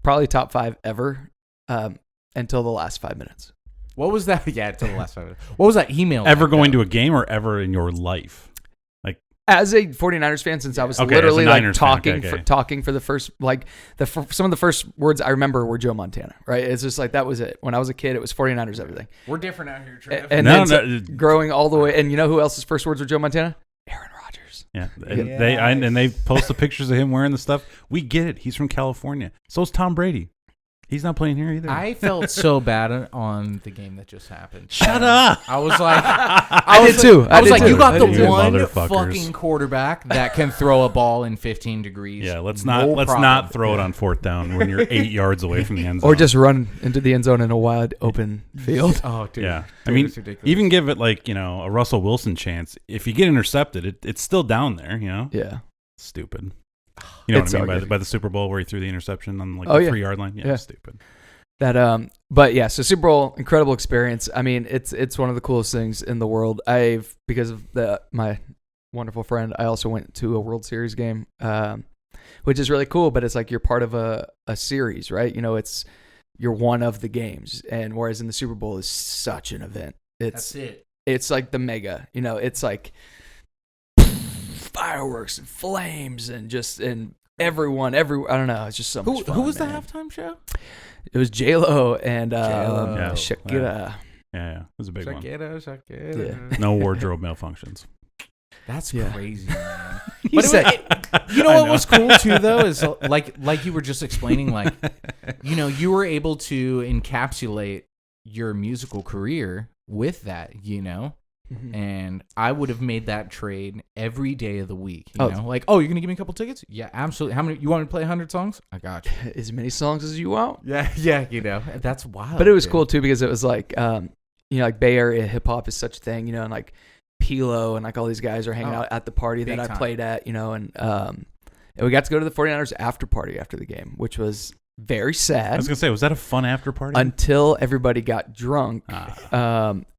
probably top 5 ever, until the last 5 minutes. What was that? Yeah, until the last 5 minutes. What was that email? Ever going to a game or ever in your life? As a 49ers fan, since I was literally like talking for the first, like some of the first words I remember were Joe Montana, right? It's just like, that was it. When I was a kid, it was 49ers everything. We're different out here, Trev. And growing all the way, and you know who else's first words were Joe Montana? Aaron Rodgers. Yeah. And they post the pictures of him wearing the stuff. We get it. He's from California. So's Tom Brady. He's not playing here either. I felt so bad on the game that just happened. Shut up. I was like, I did too. I was like, you got the one fucking quarterback that can throw a ball in 15 degrees. Yeah, let's not throw it on 4th down when you're 8 yards away from the end zone. Or just run into the end zone in a wide open field. Oh, dude. Yeah. I mean, even give it like, a Russell Wilson chance. If you get intercepted, it's still down there, Yeah. Stupid. You know what I mean by the Super Bowl where he threw the interception on like the 3-yard line? Yeah, stupid. That but yeah, so Super Bowl, incredible experience. I mean, it's one of the coolest things in the world. Because of my wonderful friend, I also went to a World Series game, which is really cool, but it's like you're part of a series, right? You're one of the games, and whereas in the Super Bowl is such an event. That's it. It's like the mega, it's like fireworks and flames and everyone, I don't know. It's just so much fun. Who was the halftime show? It was J-Lo and Shakira. Yeah. It was a big one. Shakira. Yeah. No wardrobe malfunctions. That's crazy, man. But what was cool too, though, is like you were just explaining, like, you were able to encapsulate your musical career with that, Mm-hmm. And I would have made that trade every day of the week. You know, like, you're gonna give me a couple tickets? Yeah, absolutely. How many? You want me to play 100 songs? I got you. As many songs as you want. Yeah. That's wild. But it was cool too because it was like, like Bay Area hip hop is such a thing, and like Pilo and like all these guys are hanging out at the party that I played at, and we got to go to the 49ers after party after the game, which was very sad. I was gonna say, was that a fun after party? Until everybody got drunk,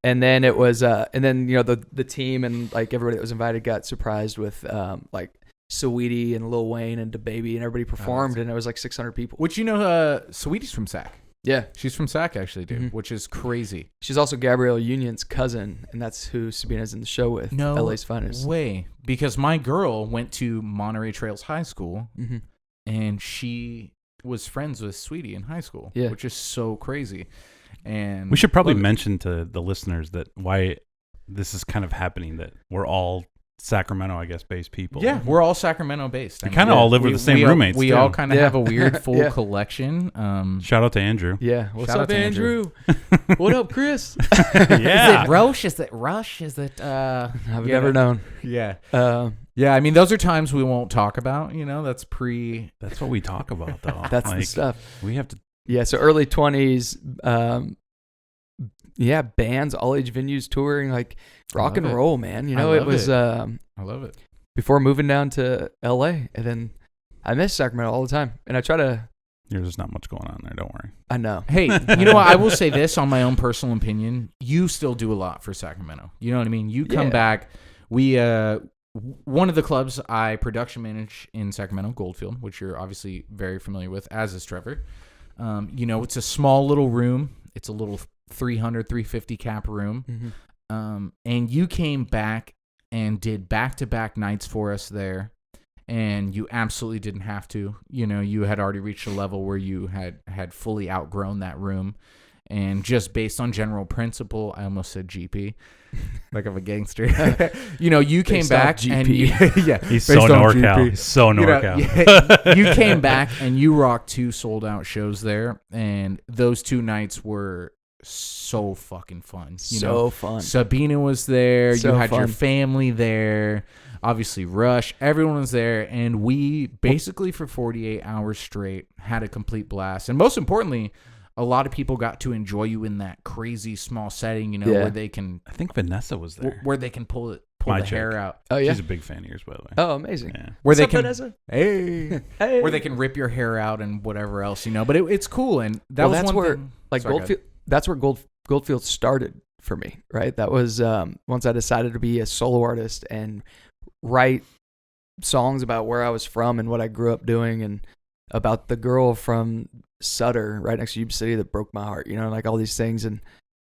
and then it was, and then the team and like everybody that was invited got surprised with like Saweetie and Lil Wayne and DaBaby, and everybody performed, and it was like 600 people. Which Saweetie's from SAC. Yeah. She's from Sac, actually, dude, which is crazy. She's also Gabrielle Union's cousin, and that's who Sabina's in the show with. No LA's Finest. way. Because my girl went to Monterey Trails High School, and she was friends with Sweetie in high school, which is so crazy. And we should probably mention to the listeners that why this is kind of happening, that we're all Sacramento, I guess, based people. Yeah, we're all Sacramento based. We kind of all live with the same roommates. We all kind of have a weird full collection. Shout out to Andrew. Yeah. What's up, Andrew? What up, Chris? Yeah. Is it Roche? Is it Rush? Is it I've never known. Yeah. Yeah, I mean, those are times we won't talk about, that's That's what we talk about, though. That's the stuff. We have to. Yeah, so early 20s, bands, all age venues touring, like rock and roll, man. It was I love it. Before moving down to LA, and then I miss Sacramento all the time. And I try to There's not much going on there, don't worry. I know. Hey, you know what? I will say this on my own personal opinion. You still do a lot for Sacramento. You know what I mean? You come back. We one of the clubs I production manage in Sacramento, Goldfield, which you're obviously very familiar with, as is Trevor. It's a small little room. It's a little 350 cap room. And you came back and did back-to-back nights for us there, and you absolutely didn't have to. You had already reached a level where you had fully outgrown that room, and just based on general principle, I almost said GP, like I'm a gangster. You came back GP. and he's so NorCal. He's so NorCal. You came back and you rocked 2 sold-out shows there, and those 2 nights were so fucking fun. Fun. Sabina was there. So you had fun. your family there. Obviously, Rush. Everyone was there. And we basically, for 48 hours straight, had a complete blast. And most importantly, a lot of people got to enjoy you in that crazy small setting, where they can... I think Vanessa was there. Where they can pull My the hair out. Oh, yeah? She's a big fan of yours, by the way. Oh, amazing. Yeah. Where they What's can... up, Vanessa? Hey. Hey. Where they can rip your hair out and whatever else, But it's cool. And that's where, thing. like, Sorry, Goldfield... That's where Goldfield started for me, right? That was once I decided to be a solo artist and write songs about where I was from and what I grew up doing, and about the girl from Sutter right next to Yuba City that broke my heart, like all these things. And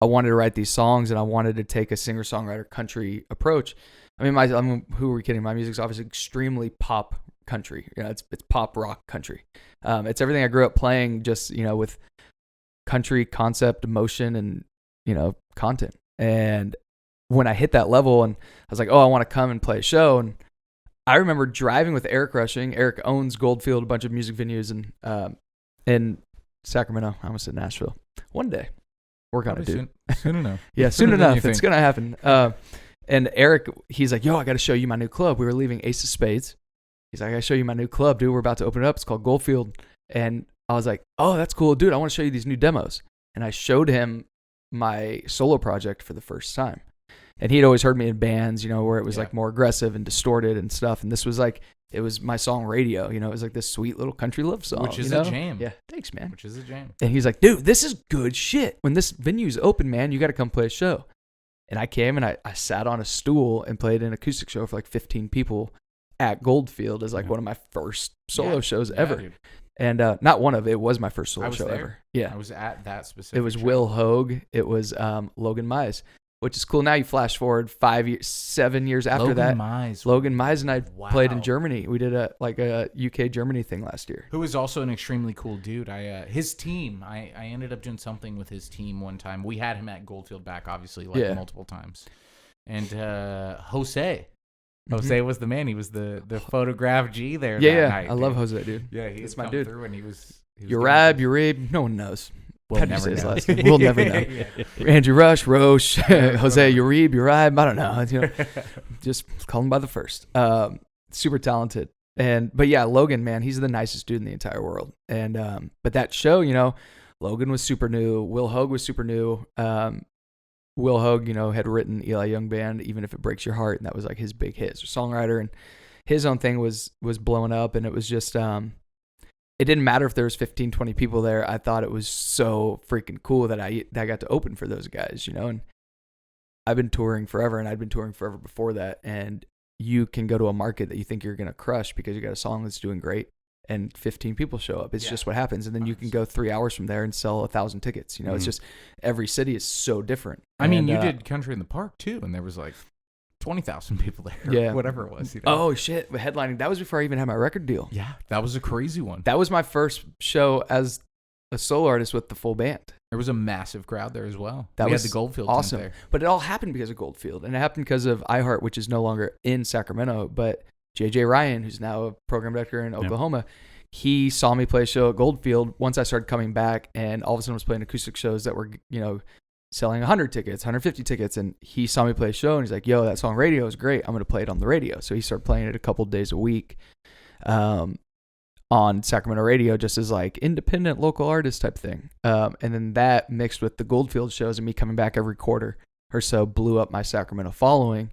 I wanted to write these songs, and I wanted to take a singer-songwriter country approach. I mean, who are we kidding? My music's obviously extremely pop country. It's pop rock country. It's everything I grew up playing, just with country concept, emotion, and content. And when I hit that level, and I was like, oh, I want to come and play a show. And I remember driving with Eric Rushing. Eric owns Goldfield, a bunch of music venues in Sacramento. I almost said Nashville. One day, work on it, dude. Soon enough. Yeah, soon enough. It's gonna happen. And Eric, he's like, yo, I got to show you my new club. We were leaving Ace of Spades. He's like, I got to show you my new club, dude. We're about to open it up. It's called Goldfield. And I was like, oh, that's cool, dude. I want to show you these new demos. And I showed him my solo project for the first time. And he'd always heard me in bands, where it was like more aggressive and distorted and stuff. And this was like, it was my song Radio. It was like this sweet little country love song. Which is a jam. Yeah, thanks, man. Which is a jam. And he's like, dude, this is good shit. When this venue's open, man, you got to come play a show. And I came and I sat on a stool and played an acoustic show for like 15 people at Goldfield as like one of my first solo shows ever. Dude. And not one of it was my first solo show ever. Yeah, I was at that specific. It was show. Will Hogue. It was Logan Mize, which is cool. Now you flash forward 7 years after that. Logan Mize and I played in Germany. We did a UK Germany thing last year. Who is also an extremely cool dude. His team. I ended up doing something with his team one time. We had him at Goldfield back, obviously, multiple times. And Jose. Jose was the man. He was the photograph G there. that night, I love Jose, dude. Yeah, he's my dude. Through and he was Uribe, no one knows. We'll never know. Last name? We'll never know. Andrew Rush, Roche, Jose, Uribe, I don't know. Just call him by the first. Super talented. But yeah, Logan, man, he's the nicest dude in the entire world. And but that show, Logan was super new. Will Hogue was super new. Will Hogue, had written Eli Young Band, Even If It Breaks Your Heart, and that was like his big hit as a songwriter. And his own thing was blowing up, and it was just it didn't matter if there was 15, 20 people there. I thought it was so freaking cool that I got to open for those guys, and I've been touring forever, and I'd been touring forever before that. And you can go to a market that you think you're going to crush because you got a song that's doing great, and 15 people show up. It's just what happens. And then you can go 3 hours from there and sell 1,000 tickets. You know, it's just every city is so different. I mean, you did Country in the Park too, and there was like 20,000 people there. Yeah, whatever it was. You know? Oh shit! Headlining. That was before I even had my record deal. Yeah, that was a crazy one. That was my first show as a solo artist with the full band. There was a massive crowd there as well. That was had the Goldfield awesome. There. But it all happened because of Goldfield, and it happened because of iHeart, which is no longer in Sacramento. But JJ Ryan, who's now a program director in Oklahoma, he saw me play a show at Goldfield once I started coming back, and all of a sudden was playing acoustic shows that were, you know, selling 100 tickets, 150 tickets, and he saw me play a show, and he's like, yo, that song Radio is great. I'm going to play it on the radio. So he started playing it a couple days a week on Sacramento radio, just as like independent local artist type thing. And then that mixed with the Goldfield shows and me coming back every quarter or so blew up my Sacramento following,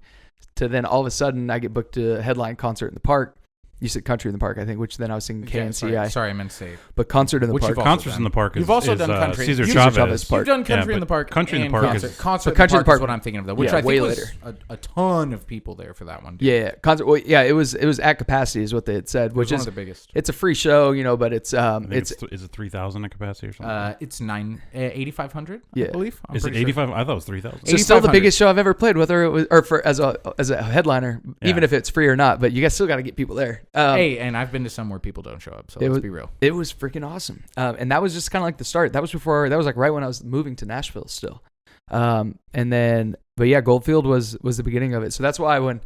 to then all of a sudden I get booked to a headline concert in the Park. You said Country in the Park, I think, which then I was singing KNCI. Sorry, I meant to say. But Concert in the Park. Concerts in the Park is, you've also done Country. Cesar Chavez Park. You've done Country in the Park. Country in the Park is Concert in the Park is what I'm thinking of, though, which I think way was later. a ton of people there for that one. Dude. Yeah, concert. Well, yeah, it was at capacity is what they had said, which is one of the biggest. It's a free show, you know, but it's is it 3,000 at capacity or something? It's 8,500. I believe. Is it 8,500? I thought it was 3,000. So still the biggest show I've ever played, whether it was or for as a headliner, even if it's free or not. But you guys still got to get people there. Hey, and I've been to somewhere people don't show up, so let's be real. It was freaking awesome. And that was just kind of like the start. That was like right when I was moving to Nashville still. And then, but yeah, Goldfield was the beginning of it. So that's why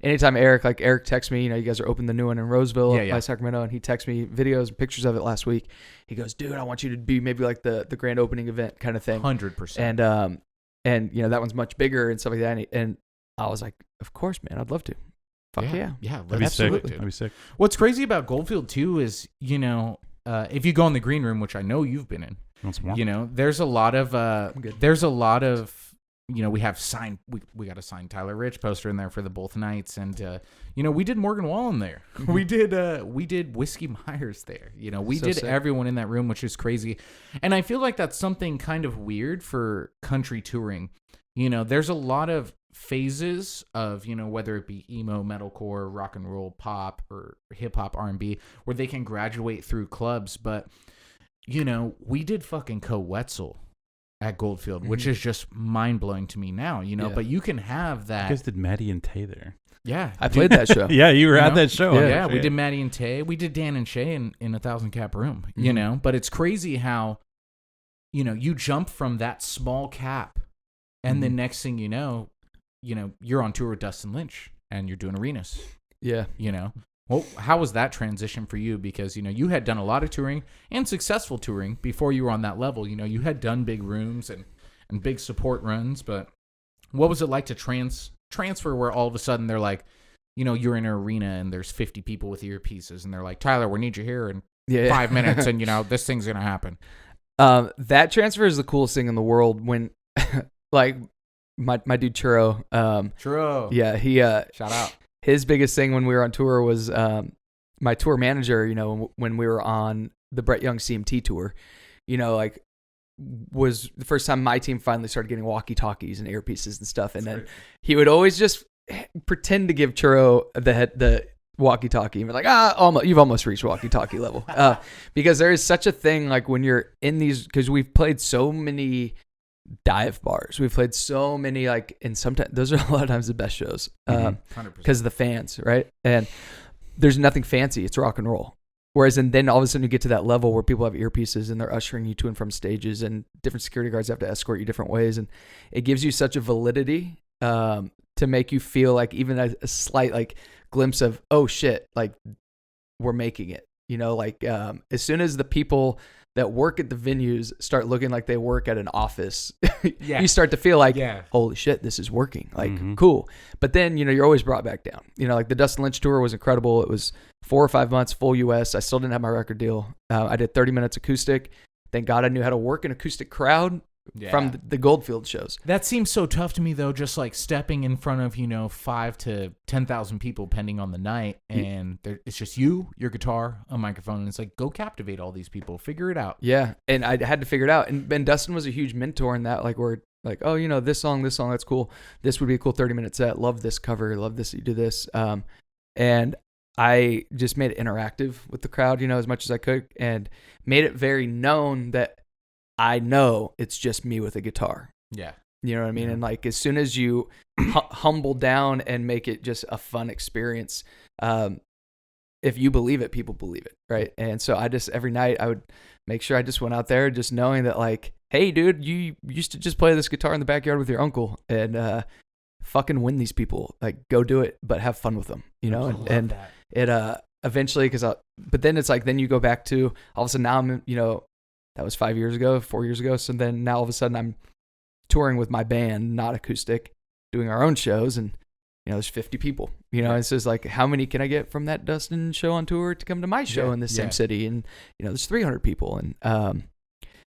anytime Eric texts me, you know, you guys are opening the new one in Roseville by Sacramento, and he texts me videos and pictures of it last week. He goes, dude, I want you to be maybe like the grand opening event kind of thing. 100%. And you know, that one's much bigger and stuff like that. And I was like, of course, man, I'd love to. Fuck yeah. That'd be sick. That'd be sick. What's crazy about Goldfield too is, you know, if you go in the green room, which I know you've been in, you know, there's a lot of, you know, we have signed, we got a signed Tyler Rich poster in there for the both nights. And, you know, we did Morgan Wallen there. we did Whiskey Myers there. You know, we did sick. Everyone in that room, which is crazy. And I feel like that's something kind of weird for country touring. You know, there's a lot of phases of, you know, whether it be emo, metalcore, rock and roll, pop, or hip hop, R&B, where they can graduate through clubs. But, you know, we did fucking Co-Wetzel at Goldfield, which is just mind blowing to me now, you know, but you can have that. You guys did Maddie and Tay there. Yeah. I played that show. Yeah, you were at that show. Yeah, we did Maddie and Tay. We did Dan and Shay in a 1,000 cap room, you know, but it's crazy how, you know, you jump from that small cap and the next thing you know, you're on tour with Dustin Lynch and you're doing arenas. Yeah. You know, well, how was that transition for you? Because, you know, you had done a lot of touring and successful touring before you were on that level. You know, you had done big rooms and big support runs, but what was it like to transfer where all of a sudden they're like, you know, you're in an arena and there's 50 people with earpieces and they're like, Tyler, we need you here in 5 minutes and, you know, this thing's going to happen. That transfer is the coolest thing in the world when, like, my dude Churro. Churro. Yeah, he shout out. His biggest thing when we were on tour was my tour manager, you know, when we were on the Brett Young CMT tour, you know, like was the first time my team finally started getting walkie-talkies and earpieces and stuff. And then he would always just pretend to give Churro the walkie-talkie and be like, you've almost reached walkie-talkie level. Because there is such a thing, like when you're in these, because we've played so many dive bars. We've played so many, like, and sometimes those are a lot of times the best shows because of the fans, right? And there's nothing fancy. It's rock and roll. Whereas, and then all of a sudden you get to that level where people have earpieces and they're ushering you to and from stages and different security guards have to escort you different ways. And it gives you such a validity to make you feel like even a slight like glimpse of, oh shit, like we're making it, you know, like as soon as the people that work at the venues start looking like they work at an office, you start to feel like, holy shit, this is working. Like, cool. But then, you know, you're always brought back down. You know, like the Dustin Lynch tour was incredible. It was 4 or 5 months, full US. I still didn't have my record deal. I did 30 minutes acoustic. Thank God I knew how to work an acoustic crowd from the Goldfield shows. That seems so tough to me, though, just like stepping in front of, you know, 5,000 to 10,000 people depending on the night. And it's just you, your guitar, a microphone. And it's like, go captivate all these people. Figure it out. Yeah. And I had to figure it out. And Dustin was a huge mentor in that. Like, we're like, oh, you know, this song, that's cool. This would be a cool 30-minute set. Love this cover. Love this. You do this. And I just made it interactive with the crowd, as much as I could, and made it very known that I know it's just me with a guitar. Yeah. You know what I mean? Yeah. And like, as soon as you humble down and make it just a fun experience, if you believe it, people believe it. Right. And so I just, every night I would make sure I just went out there just knowing that like, hey dude, you used to just play this guitar in the backyard with your uncle and, fucking win these people, like go do it, but have fun with them, and it, eventually, but then it's like, then you go back to all of a sudden now I'm, that was 4 years ago. So then now all of a sudden I'm touring with my band, not acoustic, doing our own shows. And, there's 50 people, it's just like, how many can I get from that Dustin show on tour to come to my show in the same city? And, there's 300 people. And,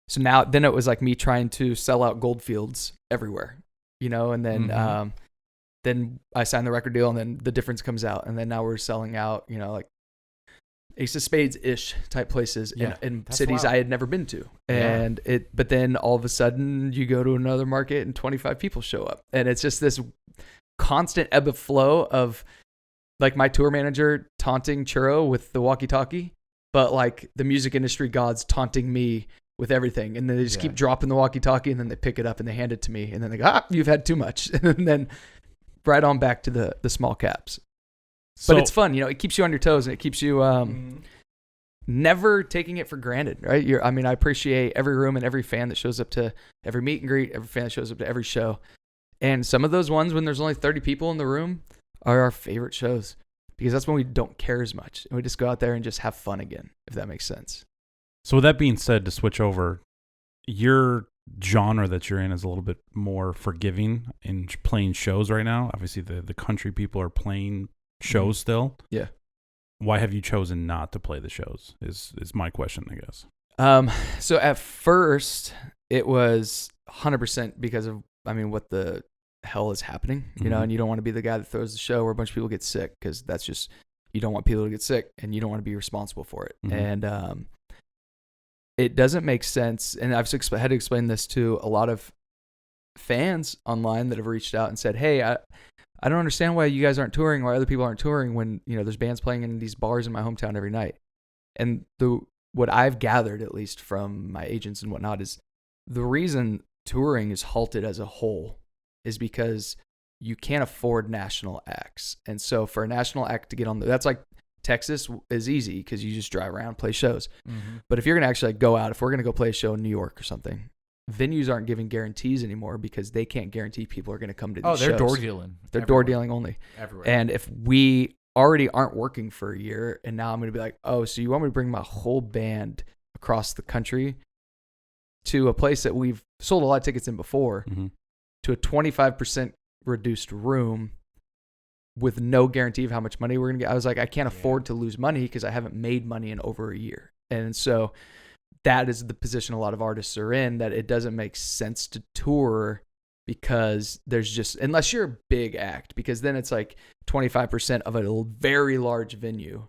so now, then it was like me trying to sell out Goldfields everywhere, and then, then I signed the record deal and then the difference comes out. And then now we're selling out, like Ace of Spades-ish type places in cities I had never been to. And but then all of a sudden you go to another market and 25 people show up. And it's just this constant ebb and flow of like my tour manager taunting Churro with the walkie-talkie, but like the music industry gods taunting me with everything. And then they just keep dropping the walkie-talkie and then they pick it up and they hand it to me. And then they go, you've had too much. And then right on back to the small caps. But it's fun, it keeps you on your toes and it keeps you never taking it for granted, right? I appreciate every room and every fan that shows up to every meet and greet, every fan that shows up to every show. And some of those ones when there's only 30 people in the room are our favorite shows because that's when we don't care as much. And we just go out there and just have fun again, if that makes sense. So with that being said, to switch over, your genre that you're in is a little bit more forgiving in playing shows right now. Obviously, the country people are playing shows still. Yeah. Why have you chosen not to play the shows is my question, I guess. So at first, it was 100% because of, what the hell is happening, and you don't want to be the guy that throws the show where a bunch of people get sick because that's just, you don't want people to get sick and you don't want to be responsible for it. And it doesn't make sense. And I've had to explain this to a lot of fans online that have reached out and said, hey, I don't understand why you guys aren't touring, why other people aren't touring when, there's bands playing in these bars in my hometown every night. And what I've gathered, at least from my agents and whatnot, is the reason touring is halted as a whole is because you can't afford national acts. And so for a national act to get on that's like Texas is easy because you just drive around, play shows. But if you're going to actually go out, if we're going to go play a show in New York or something, venues aren't giving guarantees anymore because they can't guarantee people are going to come to these shows. They're door dealing. They're door dealing only. Everywhere. And if we already aren't working for a year and now I'm going to be like, oh, so you want me to bring my whole band across the country to a place that we've sold a lot of tickets in before to a 25% reduced room with no guarantee of how much money we're going to get. I was like, I can't afford to lose money because I haven't made money in over a year. And so that is the position a lot of artists are in, that it doesn't make sense to tour because there's just, unless you're a big act, because then it's like 25% of a very large venue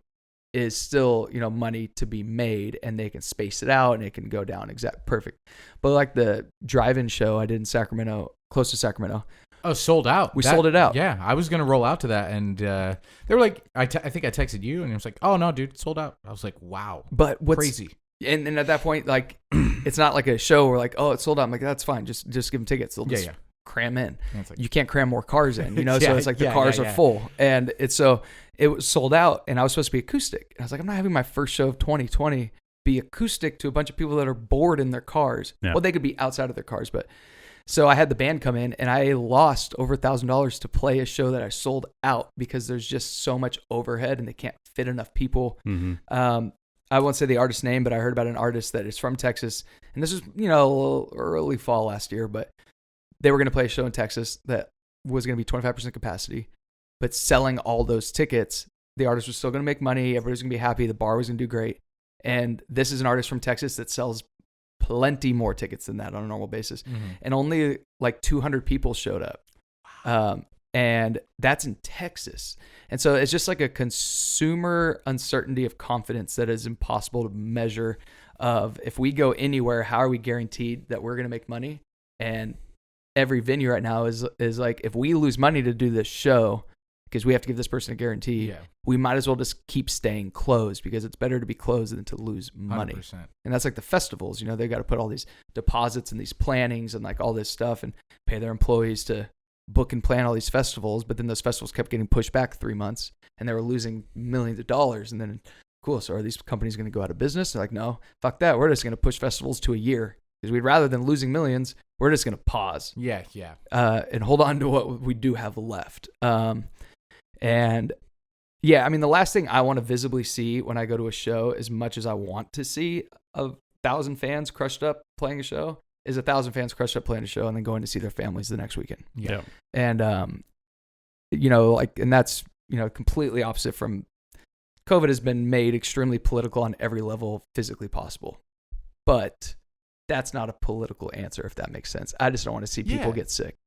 is still, money to be made and they can space it out and it can go down perfect. But like the drive-in show I did in Sacramento, close to Sacramento. Oh, sold out. We sold it out. Yeah, I was going to roll out to that. And they were like, I think I texted you and it was like, oh no, dude, it's sold out. I was like, wow. But what's crazy. And at that point, like, it's not like a show where like, oh, it's sold out. I'm like, that's fine. Just give them tickets. They'll just cram in. Like, you can't cram more cars in, so it's like the cars are full. And it was sold out and I was supposed to be acoustic. And I was like, I'm not having my first show of 2020 be acoustic to a bunch of people that are bored in their cars. Yeah. Well, they could be outside of their cars, but so I had the band come in and I lost over $1,000 to play a show that I sold out because there's just so much overhead and they can't fit enough people. I won't say the artist's name, but I heard about an artist that is from Texas. And this was, early fall last year, but they were going to play a show in Texas that was going to be 25% capacity, but selling all those tickets, the artist was still going to make money. Everybody was going to be happy. The bar was going to do great. And this is an artist from Texas that sells plenty more tickets than that on a normal basis. And only like 200 people showed up. And that's in Texas. And so it's just like a consumer uncertainty of confidence that is impossible to measure of if we go anywhere, how are we guaranteed that we're going to make money? And every venue right now is like, if we lose money to do this show, because we have to give this person a guarantee. We might as well just keep staying closed because it's better to be closed than to lose money. 100%. And that's like the festivals, you know, they got to put all these deposits and these plannings and like all this stuff and pay their employees to book and plan all these festivals. But then those festivals kept getting pushed back 3 months and they were losing millions of dollars. And then, cool, so are these companies going to go out of business? They're like, no, fuck that. We're just going to push festivals to a year because we'd rather than losing millions, we're just going to pause. And hold on to what we do have left. And yeah, I mean, the last thing I want to visibly see when I go to a show, as much as I want to see 1,000 fans crushed up playing a show, is 1,000 fans crushed up playing a show and then going to see their families the next weekend. And, you know, like, and that's, you know, completely opposite from COVID has been made extremely political on every level physically possible. But that's not a political answer, if that makes sense. I just don't want to see people get sick.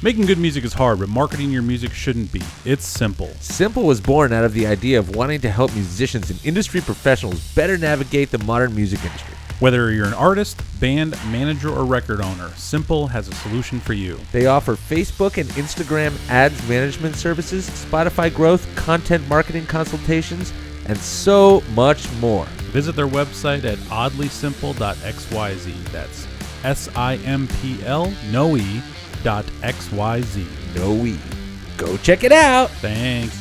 Making good music is hard, but marketing your music shouldn't be. It's simple. Simple was born out of the idea of wanting to help musicians and industry professionals better navigate the modern music industry. Whether you're an artist, band, manager, or record owner, Simple has a solution for you. They offer Facebook and Instagram ads management services, Spotify growth, content marketing consultations, and so much more. Visit their website at oddlysimple.xyz. That's SIMPL, no E, .xyz. No E. Go check it out. Thanks.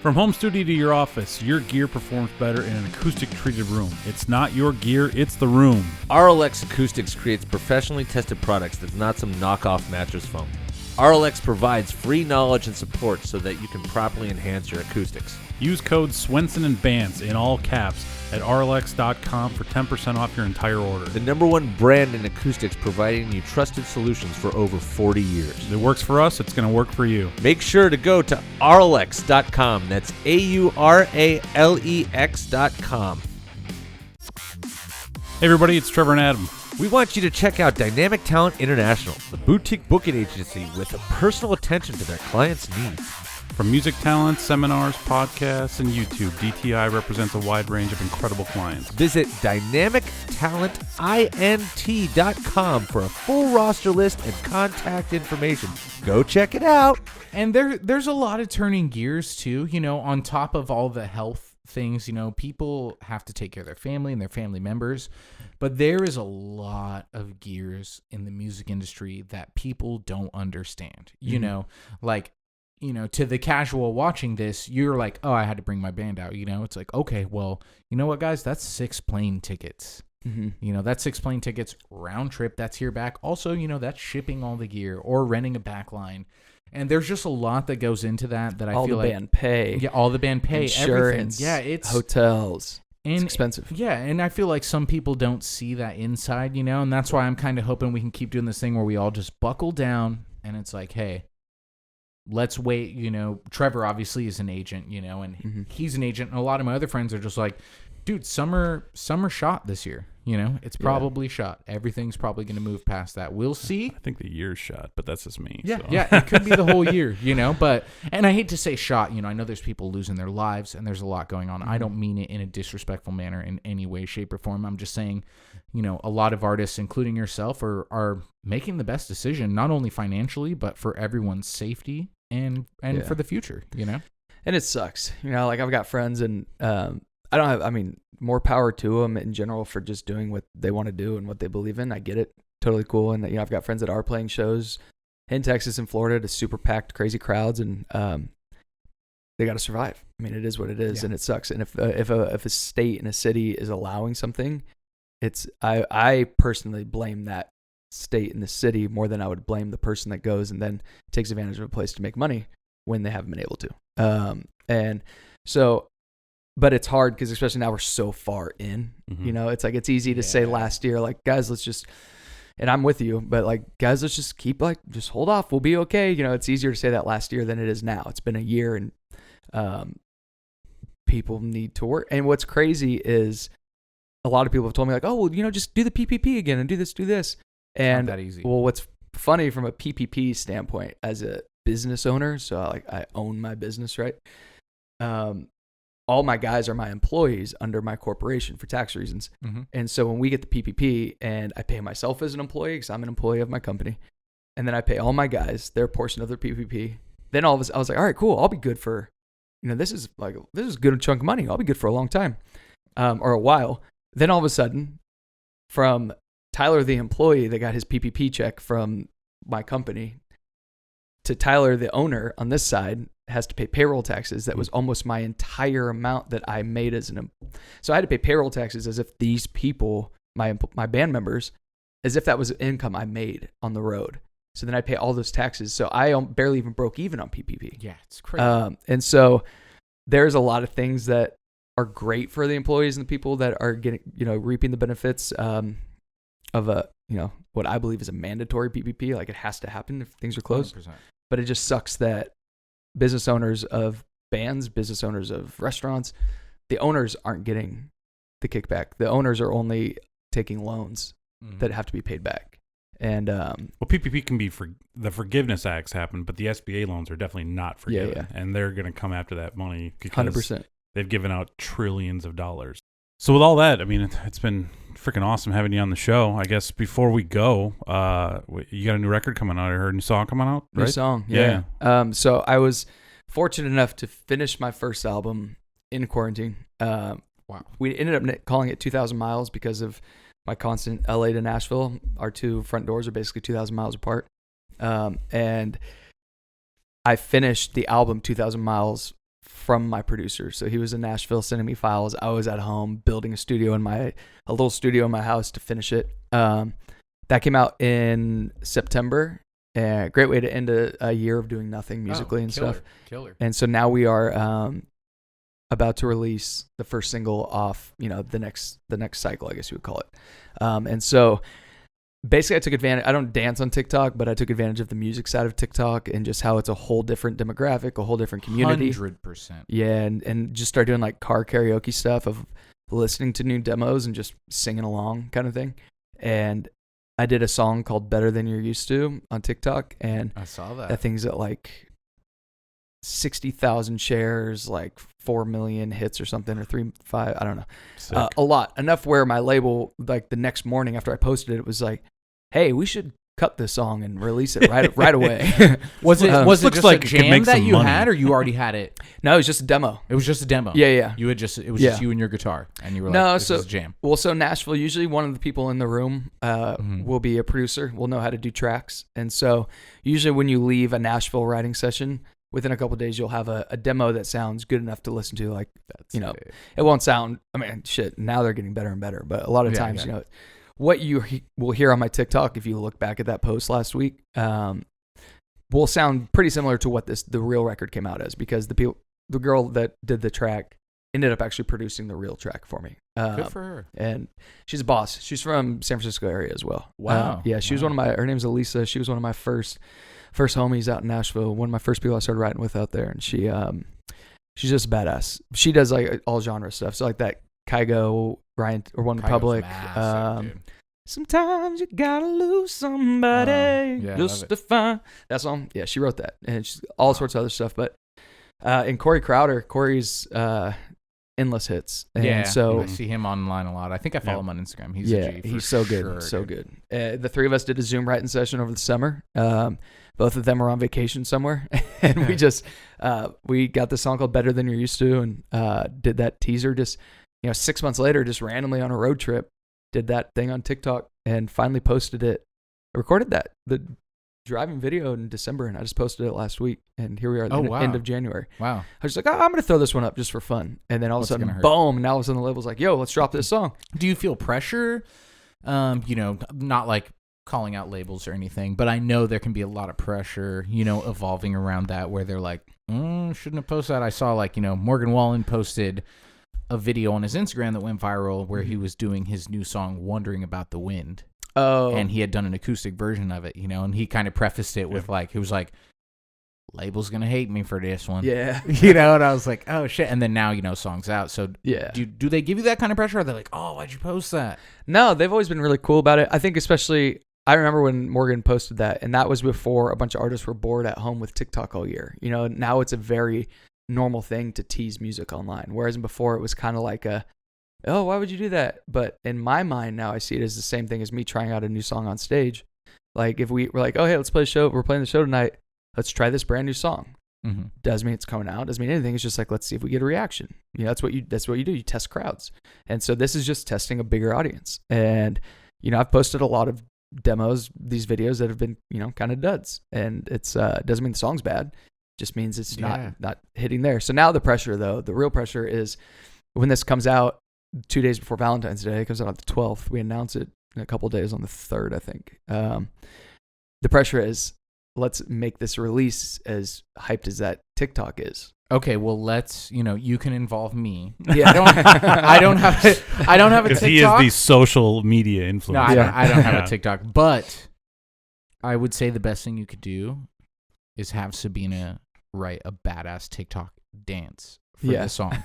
From home studio to your office, your gear performs better in an acoustic-treated room. It's not your gear, it's the room. RLX Acoustics creates professionally tested products that's not some knockoff mattress foam. RLX provides free knowledge and support so that you can properly enhance your acoustics. Use code Swenson and Bance in all caps at rlx.com for 10% off your entire order. The #1 brand in acoustics, providing you trusted solutions for over 40 years. If it works for us, it's going to work for you. Make sure to go to rlx.com. That's AURALEX.com. Hey everybody, it's Trevor and Adam. We want you to check out Dynamic Talent International, the boutique booking agency with a personal attention to their clients' needs. From music talent, seminars, podcasts, and YouTube, DTI represents a wide range of incredible clients. Visit dynamictalentint.com for a full roster list and contact information. Go check it out. And there's a lot of turning gears too, you know, on top of all the health things, you know, people have to take care of their family and their family members. But there is a lot of gears in the music industry that people don't understand. You know, like, you know, to the casual watching this, you're like, oh, I had to bring my band out. You know, it's like, okay, well, you know what, guys? That's 6 plane tickets. You know, that's 6 plane tickets round trip. That's here back. Also, you know, that's shipping all the gear or renting a back line. And there's just a lot that goes into that I feel like. All the band pay. Yeah, all the band pay. Insurance. Everything. Yeah, it's hotels. And it's expensive. Yeah, and I feel like some people don't see that inside, you know, and that's why I'm kind of hoping we can keep doing this thing where we all just buckle down and it's like, hey, let's wait, you know. Trevor obviously is an agent, you know, and he's an agent, and a lot of my other friends are just like, dude, summer shot this year, you know, it's probably shot. Everything's probably going to move past that. We'll see. I think the year's shot, but that's just me. Yeah, so. Yeah, it could be the whole year, you know, but, and I hate to say shot, you know, I know there's people losing their lives and there's a lot going on. I don't mean it in a disrespectful manner in any way, shape, or form. I'm just saying, you know, a lot of artists, including yourself, are making the best decision, not only financially, but for everyone's safety and for the future, you know? And it sucks. You know, like I've got friends and more power to them in general for just doing what they want to do and what they believe in. I get it. Totally cool. And, you know, I've got friends that are playing shows in Texas and Florida to super packed, crazy crowds, and they got to survive. I mean, it is what it is, and it sucks. And if a state and a city is allowing something, I personally blame that state and the city more than I would blame the person that goes and then takes advantage of a place to make money when they haven't been able to. And so, but it's hard because especially now we're so far in, you know, it's like, it's easy to say last year, like, guys, let's just, and I'm with you, but like, guys, let's just keep just hold off. We'll be okay. You know, it's easier to say that last year than it is now. It's been a year and people need to work. And what's crazy is a lot of people have told me like, oh, well, you know, just do the PPP again and do this. And not that easy. Well, what's funny from a PPP standpoint as a business owner, so I own my business, right? All my guys are my employees under my corporation for tax reasons. And so when we get the PPP and I pay myself as an employee because I'm an employee of my company, and then I pay all my guys their portion of their PPP. Then all of us, I was like, all right, cool. I'll be good for, this is a good chunk of money. I'll be good for a long time, or a while. Then all of a sudden, from Tyler, the employee that got his PPP check from my company, to Tyler, the owner on this side, has to pay payroll taxes. That was almost my entire amount that I made so I had to pay payroll taxes as if these people, my band members, as if that was income I made on the road. So then I pay all those taxes. So I barely even broke even on PPP. Yeah, it's crazy. And so there's a lot of things that are great for the employees and the people that are getting, reaping the benefits of what I believe is a mandatory PPP. Like, it has to happen if things are closed. 100%. But it just sucks that business owners of bands, business owners of restaurants, the owners aren't getting the kickback. The owners are only taking loans that have to be paid back. And PPP can be the forgiveness acts happen, but the SBA loans are definitely not forgiven, and they're going to come after that money because 100%. They've given out trillions of dollars. So with all that, I mean, it's been freaking awesome having you on the show. I guess before we go, you got a new record coming out. I heard a new song coming out, right? New song, yeah. So I was fortunate enough to finish my first album in quarantine. Wow. We ended up calling it 2,000 Miles because of my constant LA to Nashville. Our two front doors are basically 2,000 miles apart. And I finished the album 2,000 Miles from my producer. So he was in Nashville sending me files. I was at home building a little studio in my house to finish it. That came out in September. Great way to end a year of doing nothing musically and stuff. Killer. And so now we are about to release the first single off, the next cycle, I guess you would call it. And so basically I took advantage. I don't dance on TikTok, but I took advantage of the music side of TikTok and just how it's a whole different demographic, a whole different community. 100%. Yeah. And just start doing like car karaoke stuff of listening to new demos and just singing along kind of thing. And I did a song called Better Than You're Used To on TikTok. And I saw that. That thing's at like 60,000 shares, like 4 million hits or something, or 5, I don't know. A lot. Enough where my label, like the next morning after I posted it, was like, hey, we should cut this song and release it right away. Was it just like a jam that you had, or you already had it? No, it was just a demo. It was just a demo. Yeah. It was just you and your guitar, and you were no, like, this is a jam. Well, so Nashville, usually one of the people in the room will be a producer, will know how to do tracks. And so usually when you leave a Nashville writing session, within a couple of days, you'll have a demo that sounds good enough to listen to. Like, it won't sound, now they're getting better and better. But a lot of times, what you will hear on my TikTok, if you look back at that post last week, will sound pretty similar to what the real record came out as, because the girl that did the track ended up actually producing the real track for me. Good for her. And she's a boss. She's from San Francisco area as well. Wow. She was her name's Elisa. She was one of my first homies out in Nashville. One of my first people I started writing with out there. And she's just badass. She does like all genre stuff. So like that Kygo, Ryan, or One Republic. Sometimes you gotta lose somebody just to find that song. Yeah, she wrote that, and she's all sorts of other stuff. But and Corey Crowder, Corey's endless hits. And so I see him online a lot. I think I follow him on Instagram. He's a G. He's so good, sure, so good. The three of us did a Zoom writing session over the summer. Both of them were on vacation somewhere, and we got this song called "Better Than You're Used To," and did that teaser. Just 6 months later, just randomly on a road trip, did that thing on TikTok, and finally posted it. I recorded the driving video in December, and I just posted it last week, and here we are at the end of January. Wow. I was like, I'm going to throw this one up just for fun. And then all of a sudden, boom, now all of a sudden the label's like, yo, let's drop this song. Do you feel pressure? Not like calling out labels or anything, but I know there can be a lot of pressure, evolving around that, where they're like, shouldn't have posted that. I saw Morgan Wallen posted a video on his Instagram that went viral where he was doing his new song, Wondering About the Wind. Oh. And he had done an acoustic version of it, and he kind of prefaced it with he was like, label's going to hate me for this one. Yeah. And I was like, oh shit. And then now, song's out. So yeah. Do they give you that kind of pressure? Or are they like, oh, why'd you post that? No, they've always been really cool about it. I think especially, I remember when Morgan posted that, and that was before a bunch of artists were bored at home with TikTok all year. Now it's a very normal thing to tease music online. Whereas before it was kind of like why would you do that? But in my mind now, I see it as the same thing as me trying out a new song on stage. Like if we're like, oh hey, let's play a show. We're playing the show tonight. Let's try this brand new song. Mm-hmm. Doesn't mean it's coming out. Doesn't mean anything. It's just like, let's see if we get a reaction. That's what you do. You test crowds. And so this is just testing a bigger audience. And, I've posted a lot of demos, these videos that have been, kind of duds. And it's, doesn't mean the song's bad. It just means it's not hitting there. So now the pressure though, the real pressure is when this comes out 2 days before Valentine's Day, it comes out on the 12th. We announce it in a couple of days on the 3rd, I think. The pressure is, let's make this release as hyped as that TikTok is. Okay, well, let's, you can involve me. Yeah. I don't have a TikTok. Because he is the social media influencer. No, I don't have a TikTok. But I would say the best thing you could do is have Sabina write a badass TikTok dance for the song.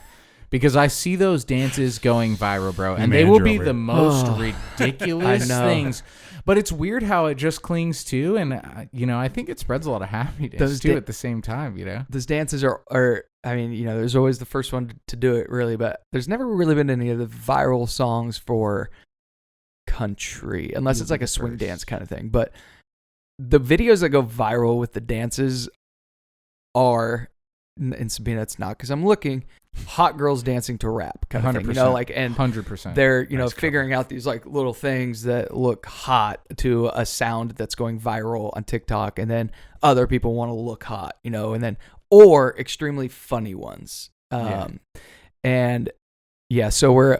Because I see those dances going viral, bro, and they will be the most ridiculous things. But it's weird how it just clings to, and I think it spreads a lot of happiness too at the same time. Those dances are. I mean, there's always the first one to do it, really, but there's never really been any of the viral songs for country, unless it's like a swing dance kind of thing. But the videos that go viral with the dances are. And Sabina, it's not because I'm looking. Hot girls dancing to rap kind of 100%, thing, and 100%. They're figuring out these like little things that look hot to a sound that's going viral on TikTok, and then other people want to look hot, and then or extremely funny ones. And so we're.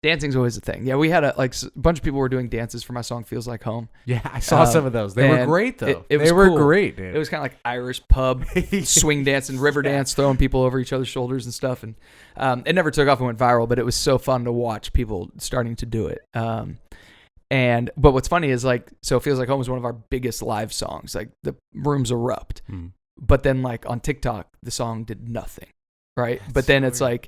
Dancing's always a thing. Yeah, we had a bunch of people were doing dances for my song "Feels Like Home." Yeah, I saw some of those. They were great though. They were cool. great, dude. It was kind of like Irish pub swing dance and river dance, throwing people over each other's shoulders and stuff. And it never took off and went viral, but it was so fun to watch people starting to do it. But what's funny is so "Feels Like Home" is one of our biggest live songs. Like the rooms erupt. But then on TikTok, the song did nothing, right? But then it's weird.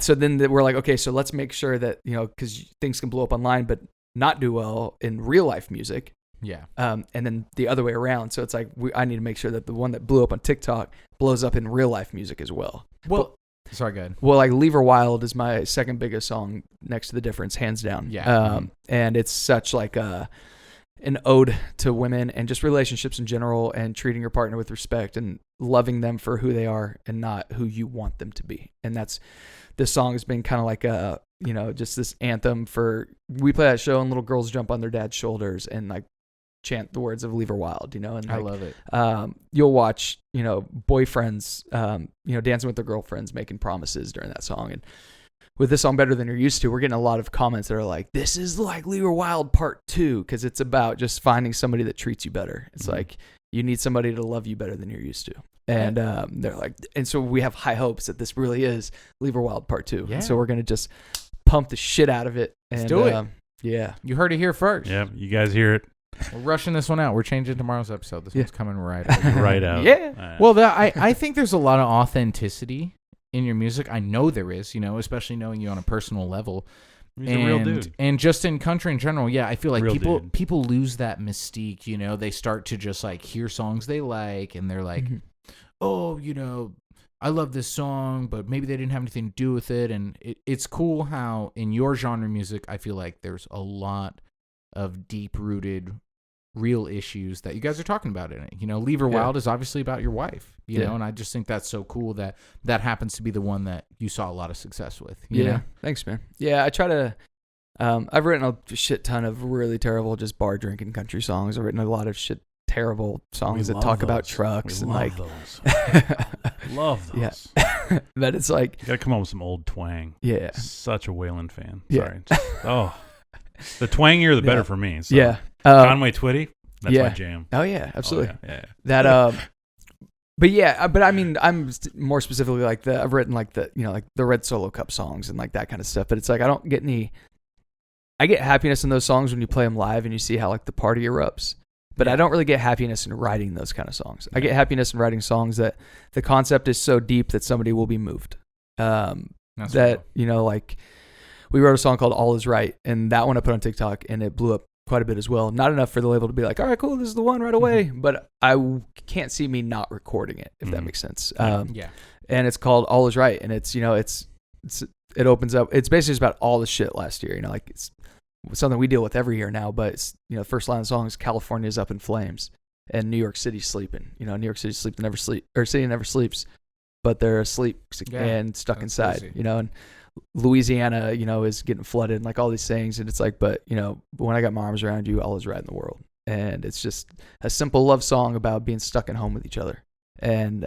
So then we're like, okay, so let's make sure that, because things can blow up online, but not do well in real life music. Yeah. And then the other way around. So it's like, I need to make sure that the one that blew up on TikTok blows up in real life music as well. Well, sorry, go ahead. Well, Leave Her Wild is my second biggest song next to The Difference, hands down. Yeah. And it's such an ode to women and just relationships in general, and treating your partner with respect and loving them for who they are and not who you want them to be. And this song has been kind of like a, just this anthem we play that show and little girls jump on their dad's shoulders and chant the words of Leave Her Wild, and I love it. You'll watch, boyfriends, dancing with their girlfriends, making promises during that song. And with this song, Better Than You're Used To, we're getting a lot of comments that are like, this is like Leave Her Wild Part 2, because it's about just finding somebody that treats you better. It's like, you need somebody to love you better than you're used to. And they're like, and so we have high hopes that this really is Leave Her Wild Part 2. Yeah. And so we're going to just pump the shit out of it. And, let's do it. Yeah. You heard it here first. Yeah, you guys hear it. We're rushing this one out. We're changing tomorrow's episode. This one's coming right out. Yeah. Well, I think there's a lot of authenticity in your music. I know there is, especially knowing you on a personal level. He's a real dude. And just in country in general, I feel like real people lose that mystique, they start to just hear songs they like, and they're like, oh, I love this song, but maybe they didn't have anything to do with it. And it's cool how in your genre music, I feel like there's a lot of deep-rooted real issues that you guys are talking about in it. Leave Her Wild is obviously about your wife, you know, and I just think that's so cool that happens to be the one that you saw a lot of success with. You know? Thanks, man. Yeah, I try to, I've written a shit ton of really terrible just bar drinking country songs. I've written a lot of terrible songs that talk about trucks and those. Love those. Yeah. But it's you gotta come up with some old twang. Yeah. Such a Waylon fan. Yeah. Sorry. The twangier the better for me. So. Yeah. Conway Twitty, that's my jam. Oh yeah, absolutely. Oh, yeah. That but I mean, I'm more specifically I've written the Red Solo Cup songs and that kind of stuff. But it's I don't get I get happiness in those songs when you play them live and you see how the party erupts. But I don't really get happiness in writing those kind of songs. I get happiness in writing songs that the concept is so deep that somebody will be moved. We wrote a song called All Is Right, and that one I put on TikTok, and it blew up quite a bit as well. Not enough for the label to be like, all right, cool, this is the one right away. But I can't see me not recording it, if that makes sense. And it's called All Is Right, and it's it opens up. It's basically just about all the shit last year. It's something we deal with every year now. But it's, the first line of the song is "California's up in flames," and New York City's sleeping. New York City's sleep never sleep, or city never sleeps, but they're asleep and stuck inside. Crazy. And Louisiana, is getting flooded, and like all these things, and it's like, but when I got my arms around you, all is right in the world. And it's just a simple love song about being stuck at home with each other. And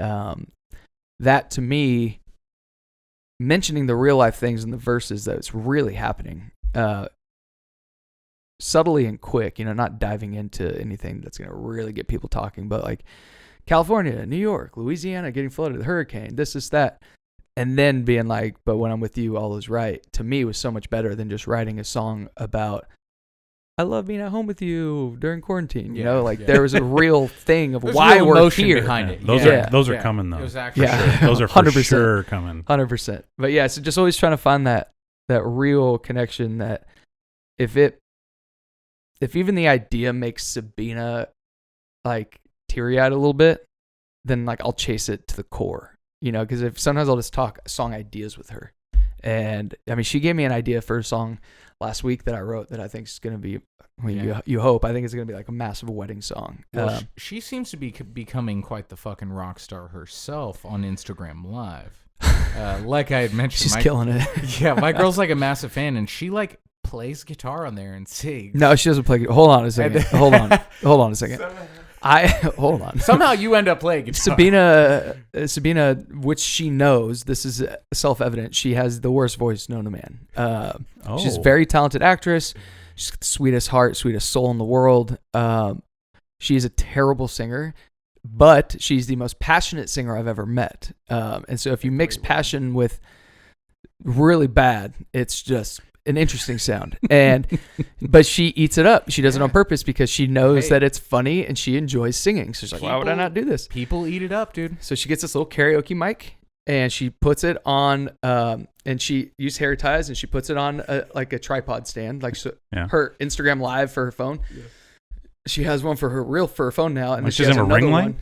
that, to me, mentioning the real life things in the verses that's really happening, subtly and quick, not diving into anything that's going to really get people talking, but like California, New York, Louisiana getting flooded, the hurricane, this, that. And then being like, but when I'm with you, all is right, to me was so much better than just writing a song about, I love being at home with you during quarantine. There was a real thing of why we're here behind it. Those are coming though. It was actually those are for 100%. Sure coming. 100%. But yeah, so just always trying to find that real connection, that if even the idea makes Sabina like teary-eyed a little bit, then like I'll chase it to the core, because if sometimes I'll just talk song ideas with her. And I mean, she gave me an idea for a song last week that I wrote that I think is going to be, you hope, I think it's going to be like a massive wedding song. Well, she seems to be becoming quite the fucking rock star herself on Instagram Live. Like I had mentioned. She's killing it. Yeah, my girl's like a massive fan, and she like plays guitar on there and sings. No, she doesn't play. Hold on a second. Hold on a second. Hold on. Somehow you end up playing guitar. Sabina, which she knows, this is self-evident, she has the worst voice known to man. She's a very talented actress. She's got the sweetest heart, sweetest soul in the world. She is a terrible singer, but she's the most passionate singer I've ever met. And so if you mix passion with really bad, it's just an interesting sound. But she eats it up. She does it on purpose because she knows that it's funny and she enjoys singing. So she's like, why would I not do this? People eat it up, dude. So she gets this little karaoke mic and she puts it on, and she used hair ties and she puts it on like a tripod stand, like her Instagram Live for her phone. Yeah. She has one for her phone now, and she has a ring light.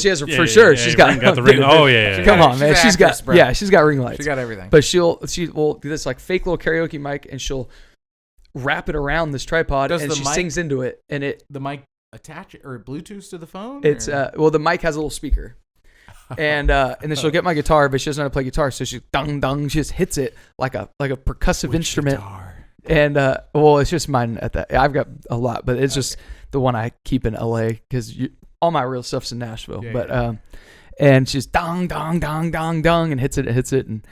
She has for sure. She's got the ring. Oh yeah. Come on, man. She's got ring lights. She got everything. But she will do this like fake little karaoke mic, and she'll wrap it around this tripod, and she sings into it. And the mic attach it or Bluetooth to the phone. It's the mic has a little speaker, and then she'll get my guitar, but she doesn't know how to play guitar, so she dung. She just hits it like a percussive instrument. Guitar? And it's just mine at that. I've got a lot, but it's just the one I keep in LA because all my real stuff's in Nashville. And she's dong and hits it, and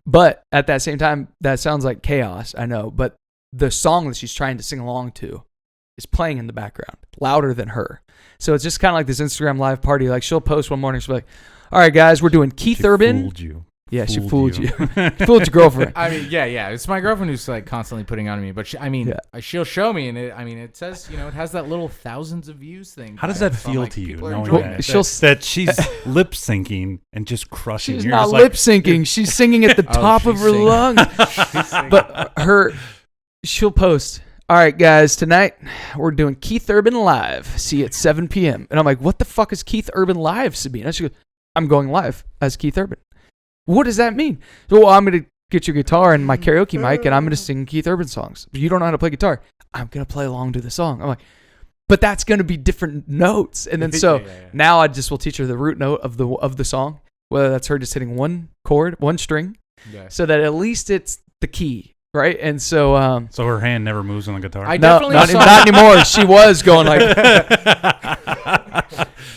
but at that same time that sounds like chaos, I know, but the song that she's trying to sing along to is playing in the background louder than her. So it's just kind of like this Instagram Live party. Like she'll post one morning, she'll be like, "All right, guys, we're doing Keith Urban." Fooled you. Yeah, she fooled you. She fooled your girlfriend. I mean, yeah. It's my girlfriend who's like constantly putting on me, but she'll show me, and it says, it has that little thousands of views thing. How does that feel to you, knowing that she's lip syncing and just crushing? She's not lip syncing. She's singing at the top of her lungs. But she'll post, "All right, guys, tonight we're doing Keith Urban Live. See you at 7 p.m." And I'm like, "What the fuck is Keith Urban Live, Sabina?" She goes, "I'm going live as Keith Urban." What does that mean? Well, I'm going to get your guitar and my karaoke mic, and I'm going to sing Keith Urban songs. You don't know how to play guitar. I'm going to play along to the song. I'm like, but that's going to be different notes. And then now I just will teach her the root note of the song, whether that's her just hitting one chord, one string, so that at least it's the key, right? And so so her hand never moves on the guitar. Not anymore. She was going like.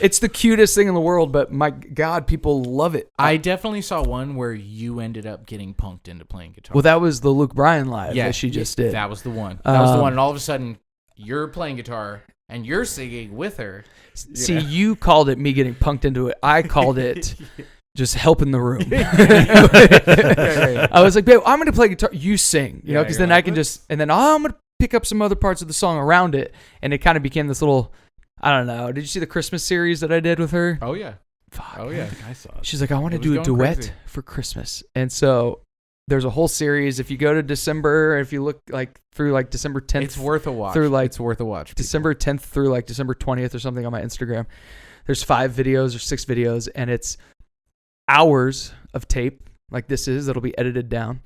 It's the cutest thing in the world, but my God, people love it. I definitely saw one where you ended up getting punked into playing guitar. Well, that was the Luke Bryan Live that she just did. That was the one. And all of a sudden, you're playing guitar and you're singing with her. See, you called it me getting punked into it. I called it just helping the room. I was like, babe, I'm going to play guitar. You sing, because then I can I'm going to pick up some other parts of the song around it. And it kind of became this little... I don't know. Did you see the Christmas series that I did with her? Oh, yeah. Fuck. Oh, yeah. I saw it. She's like, I want to do a duet for Christmas. And so there's a whole series. If you go to December, if you look through December 10th. It's worth a watch. It's worth a watch. December 10th through December 20th or something on my Instagram. There's 5 videos or 6 videos, and it's hours of tape like this is that'll be edited down.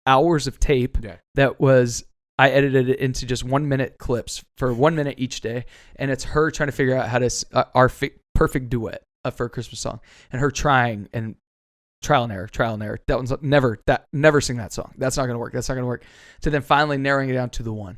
Hours of tape that was I edited it into just 1 minute clips for 1 minute each day, and it's her trying to figure out how to our perfect duet for a Christmas song, and her trying and trial and error. That one's never sing that song. That's not gonna work. To then finally narrowing it down to the one,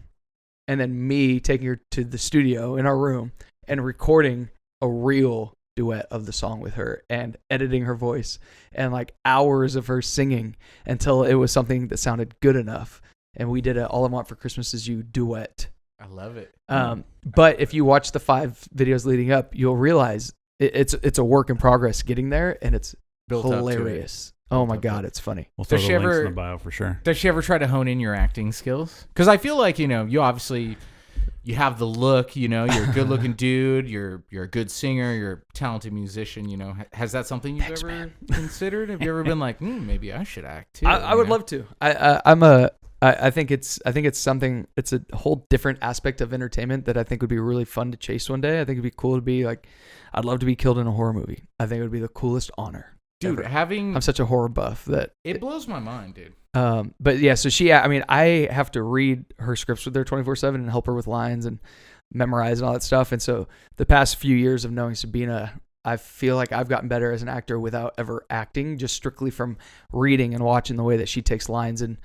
and then me taking her to the studio in our room and recording a real duet of the song with her and editing her voice and like hours of her singing until it was something that sounded good enough. And we did a All I Want for Christmas Is You duet. I love it. But if you watch the 5 videos leading up, you'll realize it's a work in progress getting there, and it's Built hilarious. Oh my God, it's funny. We'll throw the links in the bio for sure. Does she ever try to hone in your acting skills? Because I feel like, you obviously, you have the look, you're a good looking dude, you're a good singer, you're a talented musician, Has that something you've ever considered? Have you ever been like, maybe I should act too? I would love to. I think it's something. It's a whole different aspect of entertainment that I think would be really fun to chase one day. I think it'd be cool to be like, I'd love to be killed in a horror movie. I think it would be the coolest honor. Dude, ever. I'm such a horror buff that it blows my mind, dude. But yeah, so I have to read her scripts with her 24/7 and help her with lines and memorize and all that stuff. And so the past few years of knowing Sabina, I feel like I've gotten better as an actor without ever acting, just strictly from reading and watching the way that she takes lines and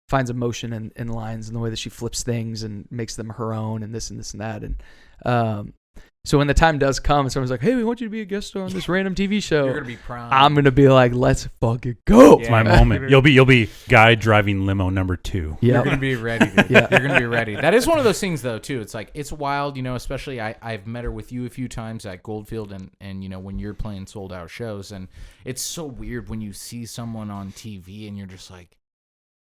finds emotion in lines and the way that she flips things and makes them her own and this and this and that. And so when the time does come and someone's like, hey, we want you to be a guest star on this random TV show, you're going to be proud. I'm going to be like, let's fucking go. It's my moment. You'll be guy driving limo number 2. You're going to be ready, dude. Yeah. You're going to be ready. That is one of those things, though, too. It's like, it's wild, especially I've met her with you a few times at Goldfield and when you're playing sold out shows. And it's so weird when you see someone on TV and you're just like,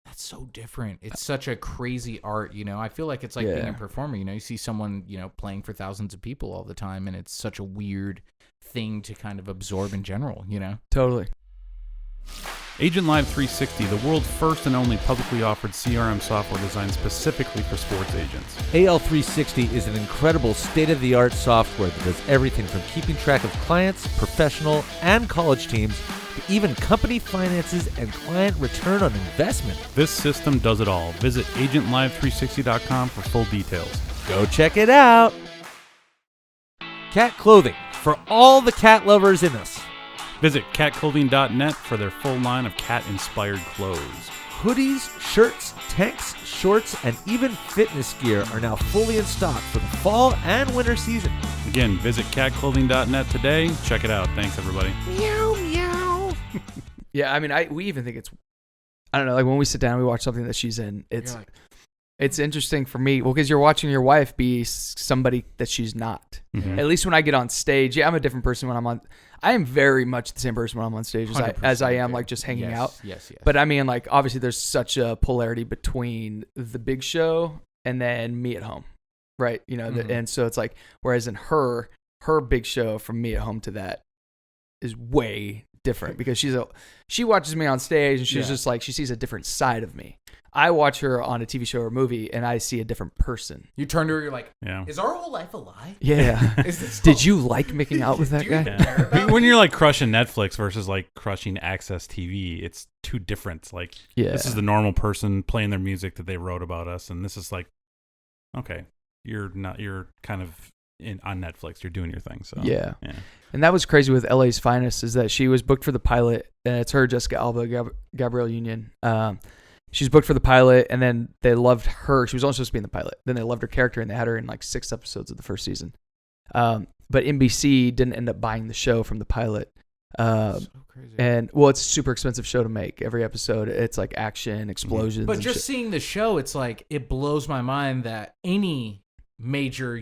that's so different. It's such a crazy art, I feel like it's like being a performer, you see someone, playing for thousands of people all the time, and it's such a weird thing to kind of absorb in general, Totally. Agent Live 360, the world's first and only publicly offered CRM software designed specifically for sports agents. AL360 is an incredible state-of-the-art software that does everything from keeping track of clients, professional, and college teams, to even company finances and client return on investment. This system does it all. Visit agentlive360.com for full details. Go check it out. Cat clothing for all the cat lovers in us. Visit catclothing.net for their full line of cat-inspired clothes. Hoodies, shirts, tanks, shorts, and even fitness gear are now fully in stock for the fall and winter season. Again, visit catclothing.net today. Check it out. Thanks, everybody. Meow, meow. Yeah, we even think it's, I don't know, like when we sit down, we watch something that she's in, it's interesting for me. Well, because you're watching your wife be somebody that she's not. Mm-hmm. At least when I get on stage, I'm a different person when I'm on. I am very much the same person when I'm on stage as I am, like just hanging out. Yes. But I mean, like obviously, there's such a polarity between the big show and then me at home, right? And so it's like, whereas in her big show from me at home to that is way different because she watches me on stage and she's just like, she sees a different side of me. I watch her on a TV show or movie and I see a different person. You turn to her, you're like, yeah. Is our whole life a lie? Yeah. Did you like making out with that guy? Yeah. When you're like crushing Netflix versus like crushing Access TV, it's two different. Like, this is the normal person playing their music that they wrote about us. And this is like, okay, you're kind of on Netflix, you're doing your thing. So yeah. And that was crazy with LA's Finest is that she was booked for the pilot and it's her, Jessica Alba, Gabrielle Union. She's booked for the pilot, and then they loved her. She was only supposed to be in the pilot. Then they loved her character, and they had her in like 6 episodes of the first season. But NBC didn't end up buying the show from the pilot. So crazy. And well, it's a super expensive show to make. Every episode, it's like action, explosions. But just seeing the show, it's like it blows my mind that any major,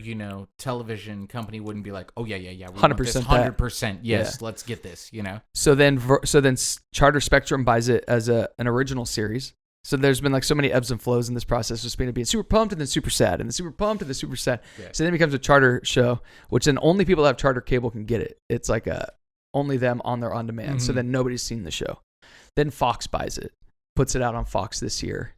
television company wouldn't be like, oh yeah, 100%, 100%, yes, let's get this, So then Charter Spectrum buys it as an original series. So there's been like so many ebbs and flows in this process, just being super pumped and then super sad, and then super pumped and then super sad. Yeah. So then it becomes a Charter show, which then only people that have Charter cable can get it. It's like only them on their on demand. Mm-hmm. So then nobody's seen the show. Then Fox buys it, puts it out on Fox this year.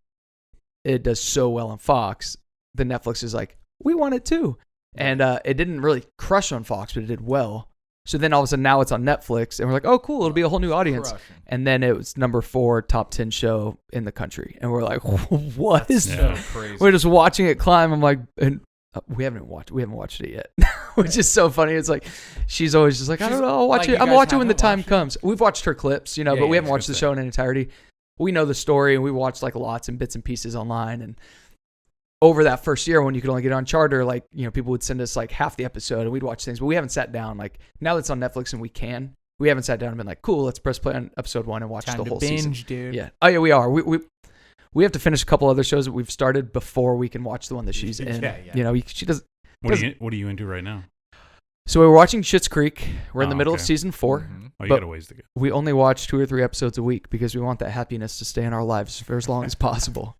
It does so well on Fox. Then Netflix is like, we want it too, and it didn't really crush on Fox, but it did well. So then all of a sudden now it's on Netflix, and we're like, oh, cool, it'll be a whole new audience. Crushing. And then it was number 4 top 10 show in the country, and we're like, what is? So crazy. We're just watching it climb. I'm like, and we haven't watched it yet, which is so funny. It's like she's always just like, I don't know, I'll watch it. I'm watching when the time comes. We've watched her clips, but we haven't watched the show in entirety. We know the story, and we watched like lots and bits and pieces online. And over that first year, when you could only get on Charter, like people would send us like half the episode, and we'd watch things. But we haven't sat down. Like now that it's on Netflix and we haven't sat down and been like, cool, let's press play on episode 1 and watch the whole season. Dude. Yeah. Oh yeah, we are. We have to finish a couple other shows that we've started before we can watch the one that she's in. She does. What are you into right now? So we're watching Schitt's Creek. We're in the middle of season 4. Mm-hmm. Oh, you got a ways to go. We only watch 2 or 3 episodes a week because we want that happiness to stay in our lives for as long as possible.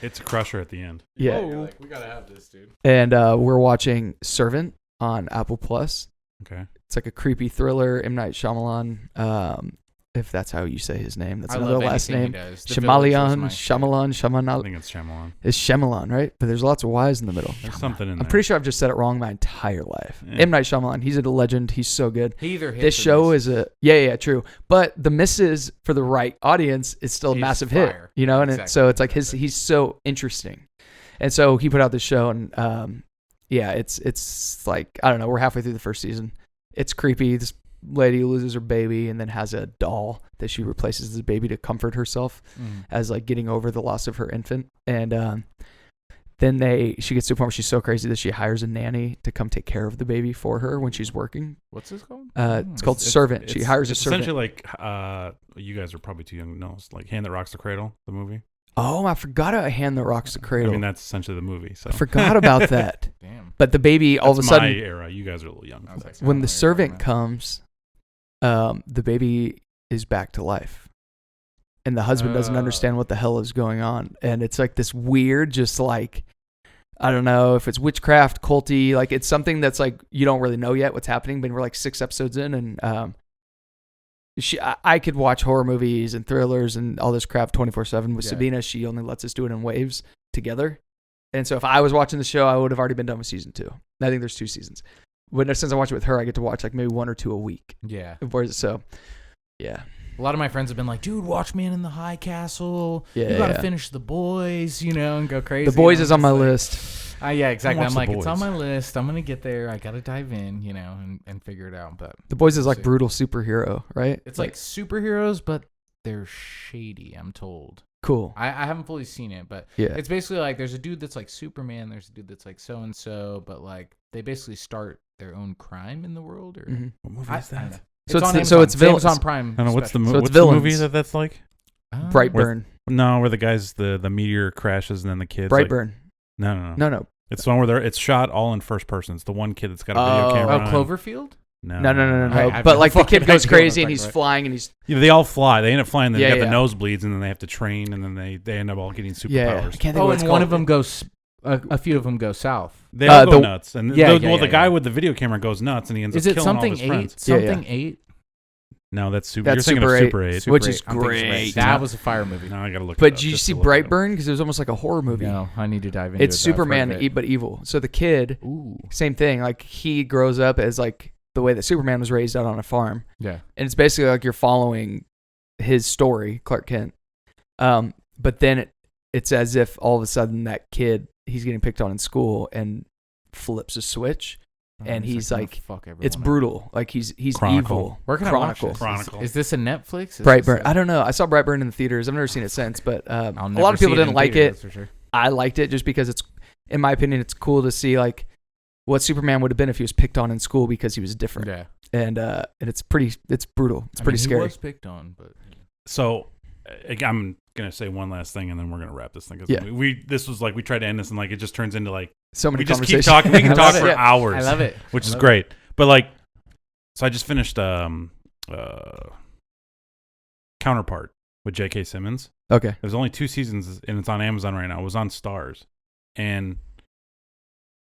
It's a crusher at the end. Yeah. Like, we gotta have this, dude. And we're watching Servant on Apple Plus. Okay. It's like a creepy thriller. M. Night Shyamalan. If that's how you say his name, that's I another love last anything name. he does. The Village was Shyamalan. I think it's Shyamalan. It's Shyamalan, right? But there's lots of Y's in the middle. There's something in there. I'm pretty sure I've just said it wrong my entire life. Yeah. M. Night Shyamalan, he's a legend. He's so good. He either hits This or show misses. is yeah, true. But The Misses, for the right audience, is still a He's massive fire. hit, and Exactly. so it's like he's so interesting, and so he put out this show, and it's like, I don't know, we're halfway through the first season. It's creepy. This lady loses her baby and then has a doll that she replaces the baby to comfort herself as like getting over the loss of her infant, and then she gets to a point where she's so crazy that she hires a nanny to come take care of the baby for her when she's working. What's this called? It's called Servant. She hires a servant. Essentially like you guys are probably too young to know. It's like Hand That Rocks the Cradle, the movie. Oh, I forgot A Hand That Rocks the Cradle. I mean, that's essentially the movie. So I forgot about that. Damn. But the baby, all of a sudden, my era. You guys are a little young. I was like, when the servant comes, the baby is back to life. And the husband doesn't understand what the hell is going on. And it's like this weird, just like, I don't know if it's witchcraft, culty, like it's something that's like, you don't really know yet what's happening, but we're like 6 episodes in, and I could watch horror movies and thrillers and all this crap 24/7 with Sabina. She only lets us do it in waves together. And so if I was watching the show, I would have already been done with season 2. I think there's 2 seasons. But since I watch it with her, I get to watch like maybe 1 or 2 a week. Yeah. So, yeah. A lot of my friends have been like, dude, watch Man in the High Castle. Yeah, you gotta finish The Boys, and go crazy. The Boys is on my list. Yeah, exactly. I'm like, The it's on Boys. my list. I'm gonna get there. I gotta dive in, and figure it out. But The Boys is like See. brutal superhero, right? it's like superheroes, but they're shady, I'm told. cool. I haven't fully seen it, but Yeah. it's basically like there's a dude that's like Superman, there's a dude that's like so and so, but like they basically start their own crime in the world. Or Mhm. What movie I is don't that? know. So it's on the- so Amazon. it's villains. Amazon Prime. I don't know what's the special. movie. So it's What's the movie villains. that's like? Brightburn. No, where the guys the meteor crashes and then the kids. Brightburn. No. No. It's the one where it's shot all in first person. It's the one kid that's got a video camera. Oh, on. Cloverfield? No. I But like the fucking kid goes idea what crazy I'm and he's talking about. flying and he's Yeah, they all fly. They end up flying. Then Yeah, they got yeah. the nosebleeds, and then they have to train, and then they end up all getting superpowers. yeah. I can't think Oh, what and it's one called. of them goes. A few of them go south. They all go the- nuts, and Yeah, the guy with the video camera goes nuts, and he ends Is up it killing all something his 8? friends. Yeah, yeah. Something 8? No, that's super. That's You're thinking Super of 8. Super 8. Which is I'm thinking great. That was a fire movie. No, I gotta look. it But up did you just see to look it up. Brightburn? Because it was almost like a horror movie. No, I need to dive into it. It's though. I've heard Superman, of it. but evil. So the kid, Ooh. same thing. Like he grows up as like the way that Superman was raised out on a farm, Yeah. and it's basically like you're following his story, Clark Kent. But then it's as if all of a sudden that kid, he's getting picked on in school and flips a switch, and he's gonna like, fuck everyone it's up. brutal. Like he's Chronicle. evil. Where can Chronicle. I watch this? Chronicle. Is this a Netflix? Is Brightburn. this I don't know. I saw Brightburn in the theaters. I've never seen it since, but a I'll lot never of see people it in didn't like theater, it. that's for sure. I liked it just because it's, in my opinion, it's cool to see like what Superman would have been if he was picked on in school because he was different. Yeah. And it's brutal. It's I pretty mean, scary. He was picked on, but So, I'm gonna say one last thing, and then we're gonna wrap this thing. 'Cause Yeah. this was like we tried to end this, and like it just turns into like So many we just keep conversations. talking. We can I talk love for it. hours. I love it. which I is love great. But like, so I just finished Counterpart with J.K. Simmons. Okay. There's only 2 seasons, and it's on Amazon right now. It was on Stars, and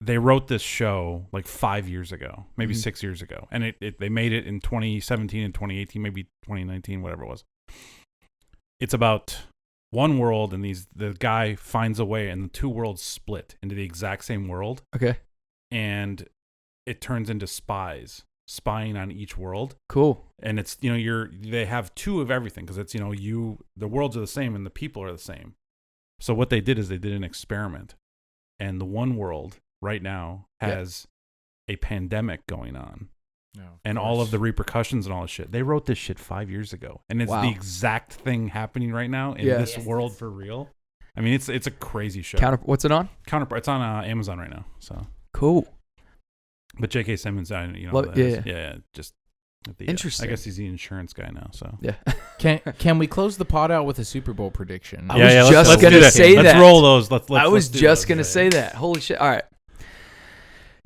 they wrote this show like 5 years ago, maybe Mhm. 6 years ago, and they made it in 2017 and 2018, maybe 2019, whatever it was. It's about one world, and the guy finds a way, and the 2 worlds split into the exact same world, Okay. and it turns into spies. spying on each world. Cool. And it's, they have 2 of everything because it's, the worlds are the same and the people are the same. So what they did is they did an experiment, and the one world right now has a pandemic going on. And all of the repercussions and all this shit. They wrote this shit 5 years ago, and it's the exact thing happening right now in this world for real. I mean, it's a crazy show. What's it on? Counterpart. It's on Amazon right now. So cool. But J.K. Simmons, just interesting. I guess he's the insurance guy now. So yeah. Can we close the pod out with a Super Bowl prediction? I was just gonna say that. Let's roll those. I was just gonna say that. Holy shit! All right.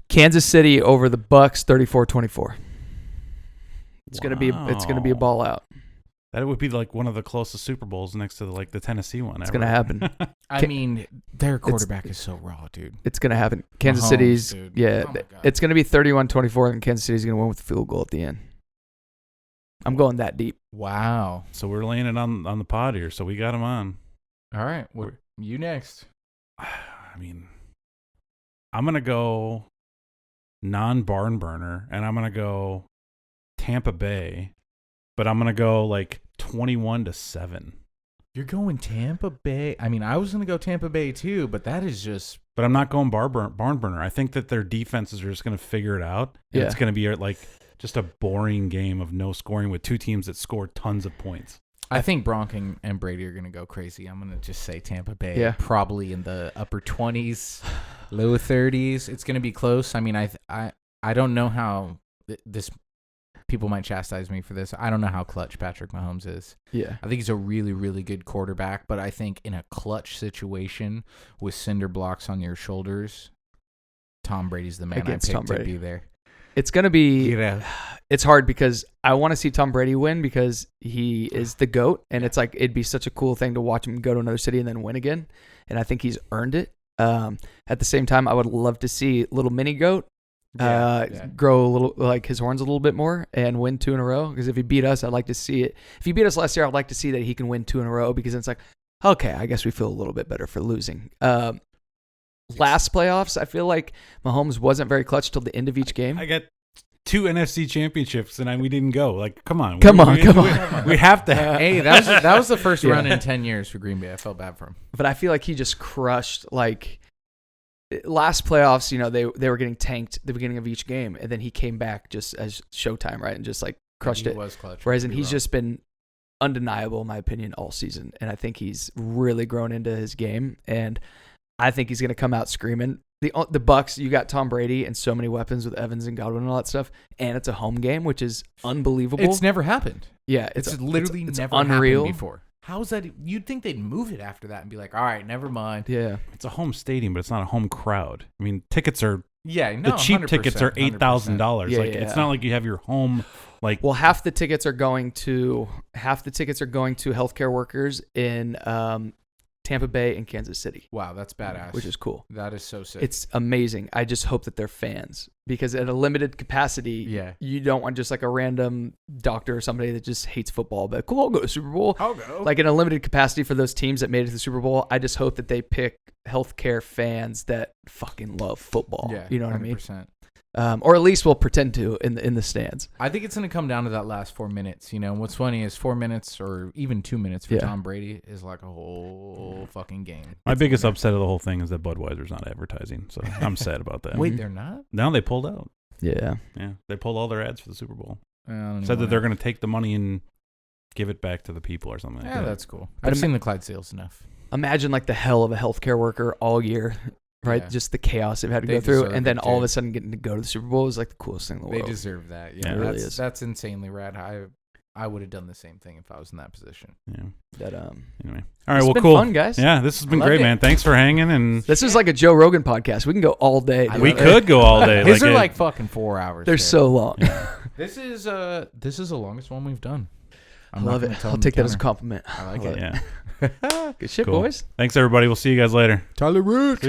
Kansas City over the Bucks, 34-24. It's gonna be a ball out. That would be like one of the closest Super Bowls next to the Tennessee one. It's gonna happen. I mean, their quarterback is so raw, dude. It's gonna happen. Kansas City's dude. It's gonna be 31-24, and Kansas City's gonna win with a field goal at the end. I'm going that deep. Wow. So we're laying it on the pod here. So we got him on. All right. You next. I mean, I'm gonna go non-barn burner, and I'm gonna go Tampa Bay, but I'm gonna go like 21-7. You're going Tampa Bay. I mean, I was gonna go Tampa Bay too, but that is just. But I'm not going barn burner. I think that their defenses are just gonna figure it out. And it's gonna be like just a boring game of no scoring with 2 teams that score tons of points. I think Gronk and Brady are going to go crazy. I'm going to just say Tampa Bay, probably in the upper 20s, low 30s. It's going to be close. I mean, I don't know how this people might chastise me for this. I don't know how clutch Patrick Mahomes is. Yeah. I think he's a really, really good quarterback, but I think in a clutch situation with cinder blocks on your shoulders, Tom Brady's the man I picked to be there. It's going to be it's hard because I want to see Tom Brady win because he is the GOAT, and it's like it'd be such a cool thing to watch him go to another city and then win again, and I think he's earned it. At the same time, I would love to see little mini GOAT grow a little, like his horns a little bit more and win 2 in a row, because if he beat us, I'd like to see it. If he beat us last year, I'd like to see that he can win 2 in a row, because it's like, okay, I guess we feel a little bit better for losing. Last playoffs, I feel like Mahomes wasn't very clutch till the end of each game. I got 2 NFC championships and we didn't go. Like, come on. Come on. We have to have. Hey, that was the first run in 10 years for Green Bay. I felt bad for him. But I feel like he just crushed, like, last playoffs, they were getting tanked at the beginning of each game, and then he came back just as Showtime, right, and just, like, crushed it. He was clutch. Whereas he's just been undeniable, in my opinion, all season, and I think he's really grown into his game, and I think he's going to come out screaming. The Bucks, you got Tom Brady and so many weapons with Evans and Godwin and all that stuff, and it's a home game, which is unbelievable. It's never happened. Yeah, it's literally never unreal. Happened before. How's that? You'd think they'd move it after that and be like, all right, never mind. Yeah, it's a home stadium, but it's not a home crowd. I mean, tickets are the cheap tickets are $8,000. It's not like you have your home. Like, well, half the tickets are going to healthcare workers in Tampa Bay and Kansas City. Wow, that's badass. Which is cool. That is so sick. It's amazing. I just hope that they're fans, because at a limited capacity, you don't want just like a random doctor or somebody that just hates football, but cool, I'll go to Super Bowl. I'll go. Like, in a limited capacity for those teams that made it to the Super Bowl, I just hope that they pick healthcare fans that fucking love football. Yeah, you know what 100%. I mean? Or at least we'll pretend to in the stands. I think it's going to come down to that last 4 minutes. And what's funny is 4 minutes or even 2 minutes for Tom Brady is like a whole fucking game. My biggest upset of the whole thing is that Budweiser's not advertising, so I'm sad about that. Wait, they're not? No, they pulled out. Yeah. Yeah, they pulled all their ads for the Super Bowl. Said that they're going to take the money and give it back to the people or something. Yeah, that's cool. I've seen the Clydesdales enough. Imagine like the hell of a healthcare worker all year. Right, just the chaos they've had to go through, and then all of a sudden getting to go to the Super Bowl is like the coolest thing in the world. They deserve that. Yeah, it really is. That's insanely rad. I would have done the same thing if I was in that position. Yeah. Anyway, all right. Well, been cool, fun, guys. Yeah, this has been great, man. Thanks for hanging. And this is like a Joe Rogan podcast. We can go all day. We could go all day. These are like fucking 4 hours. They're so long. Yeah. This is the longest one we've done. I love it. I'll take that as a compliment. I like it. Yeah. Good shit, boys. Thanks, everybody. We'll see you guys later. Tyler Roots.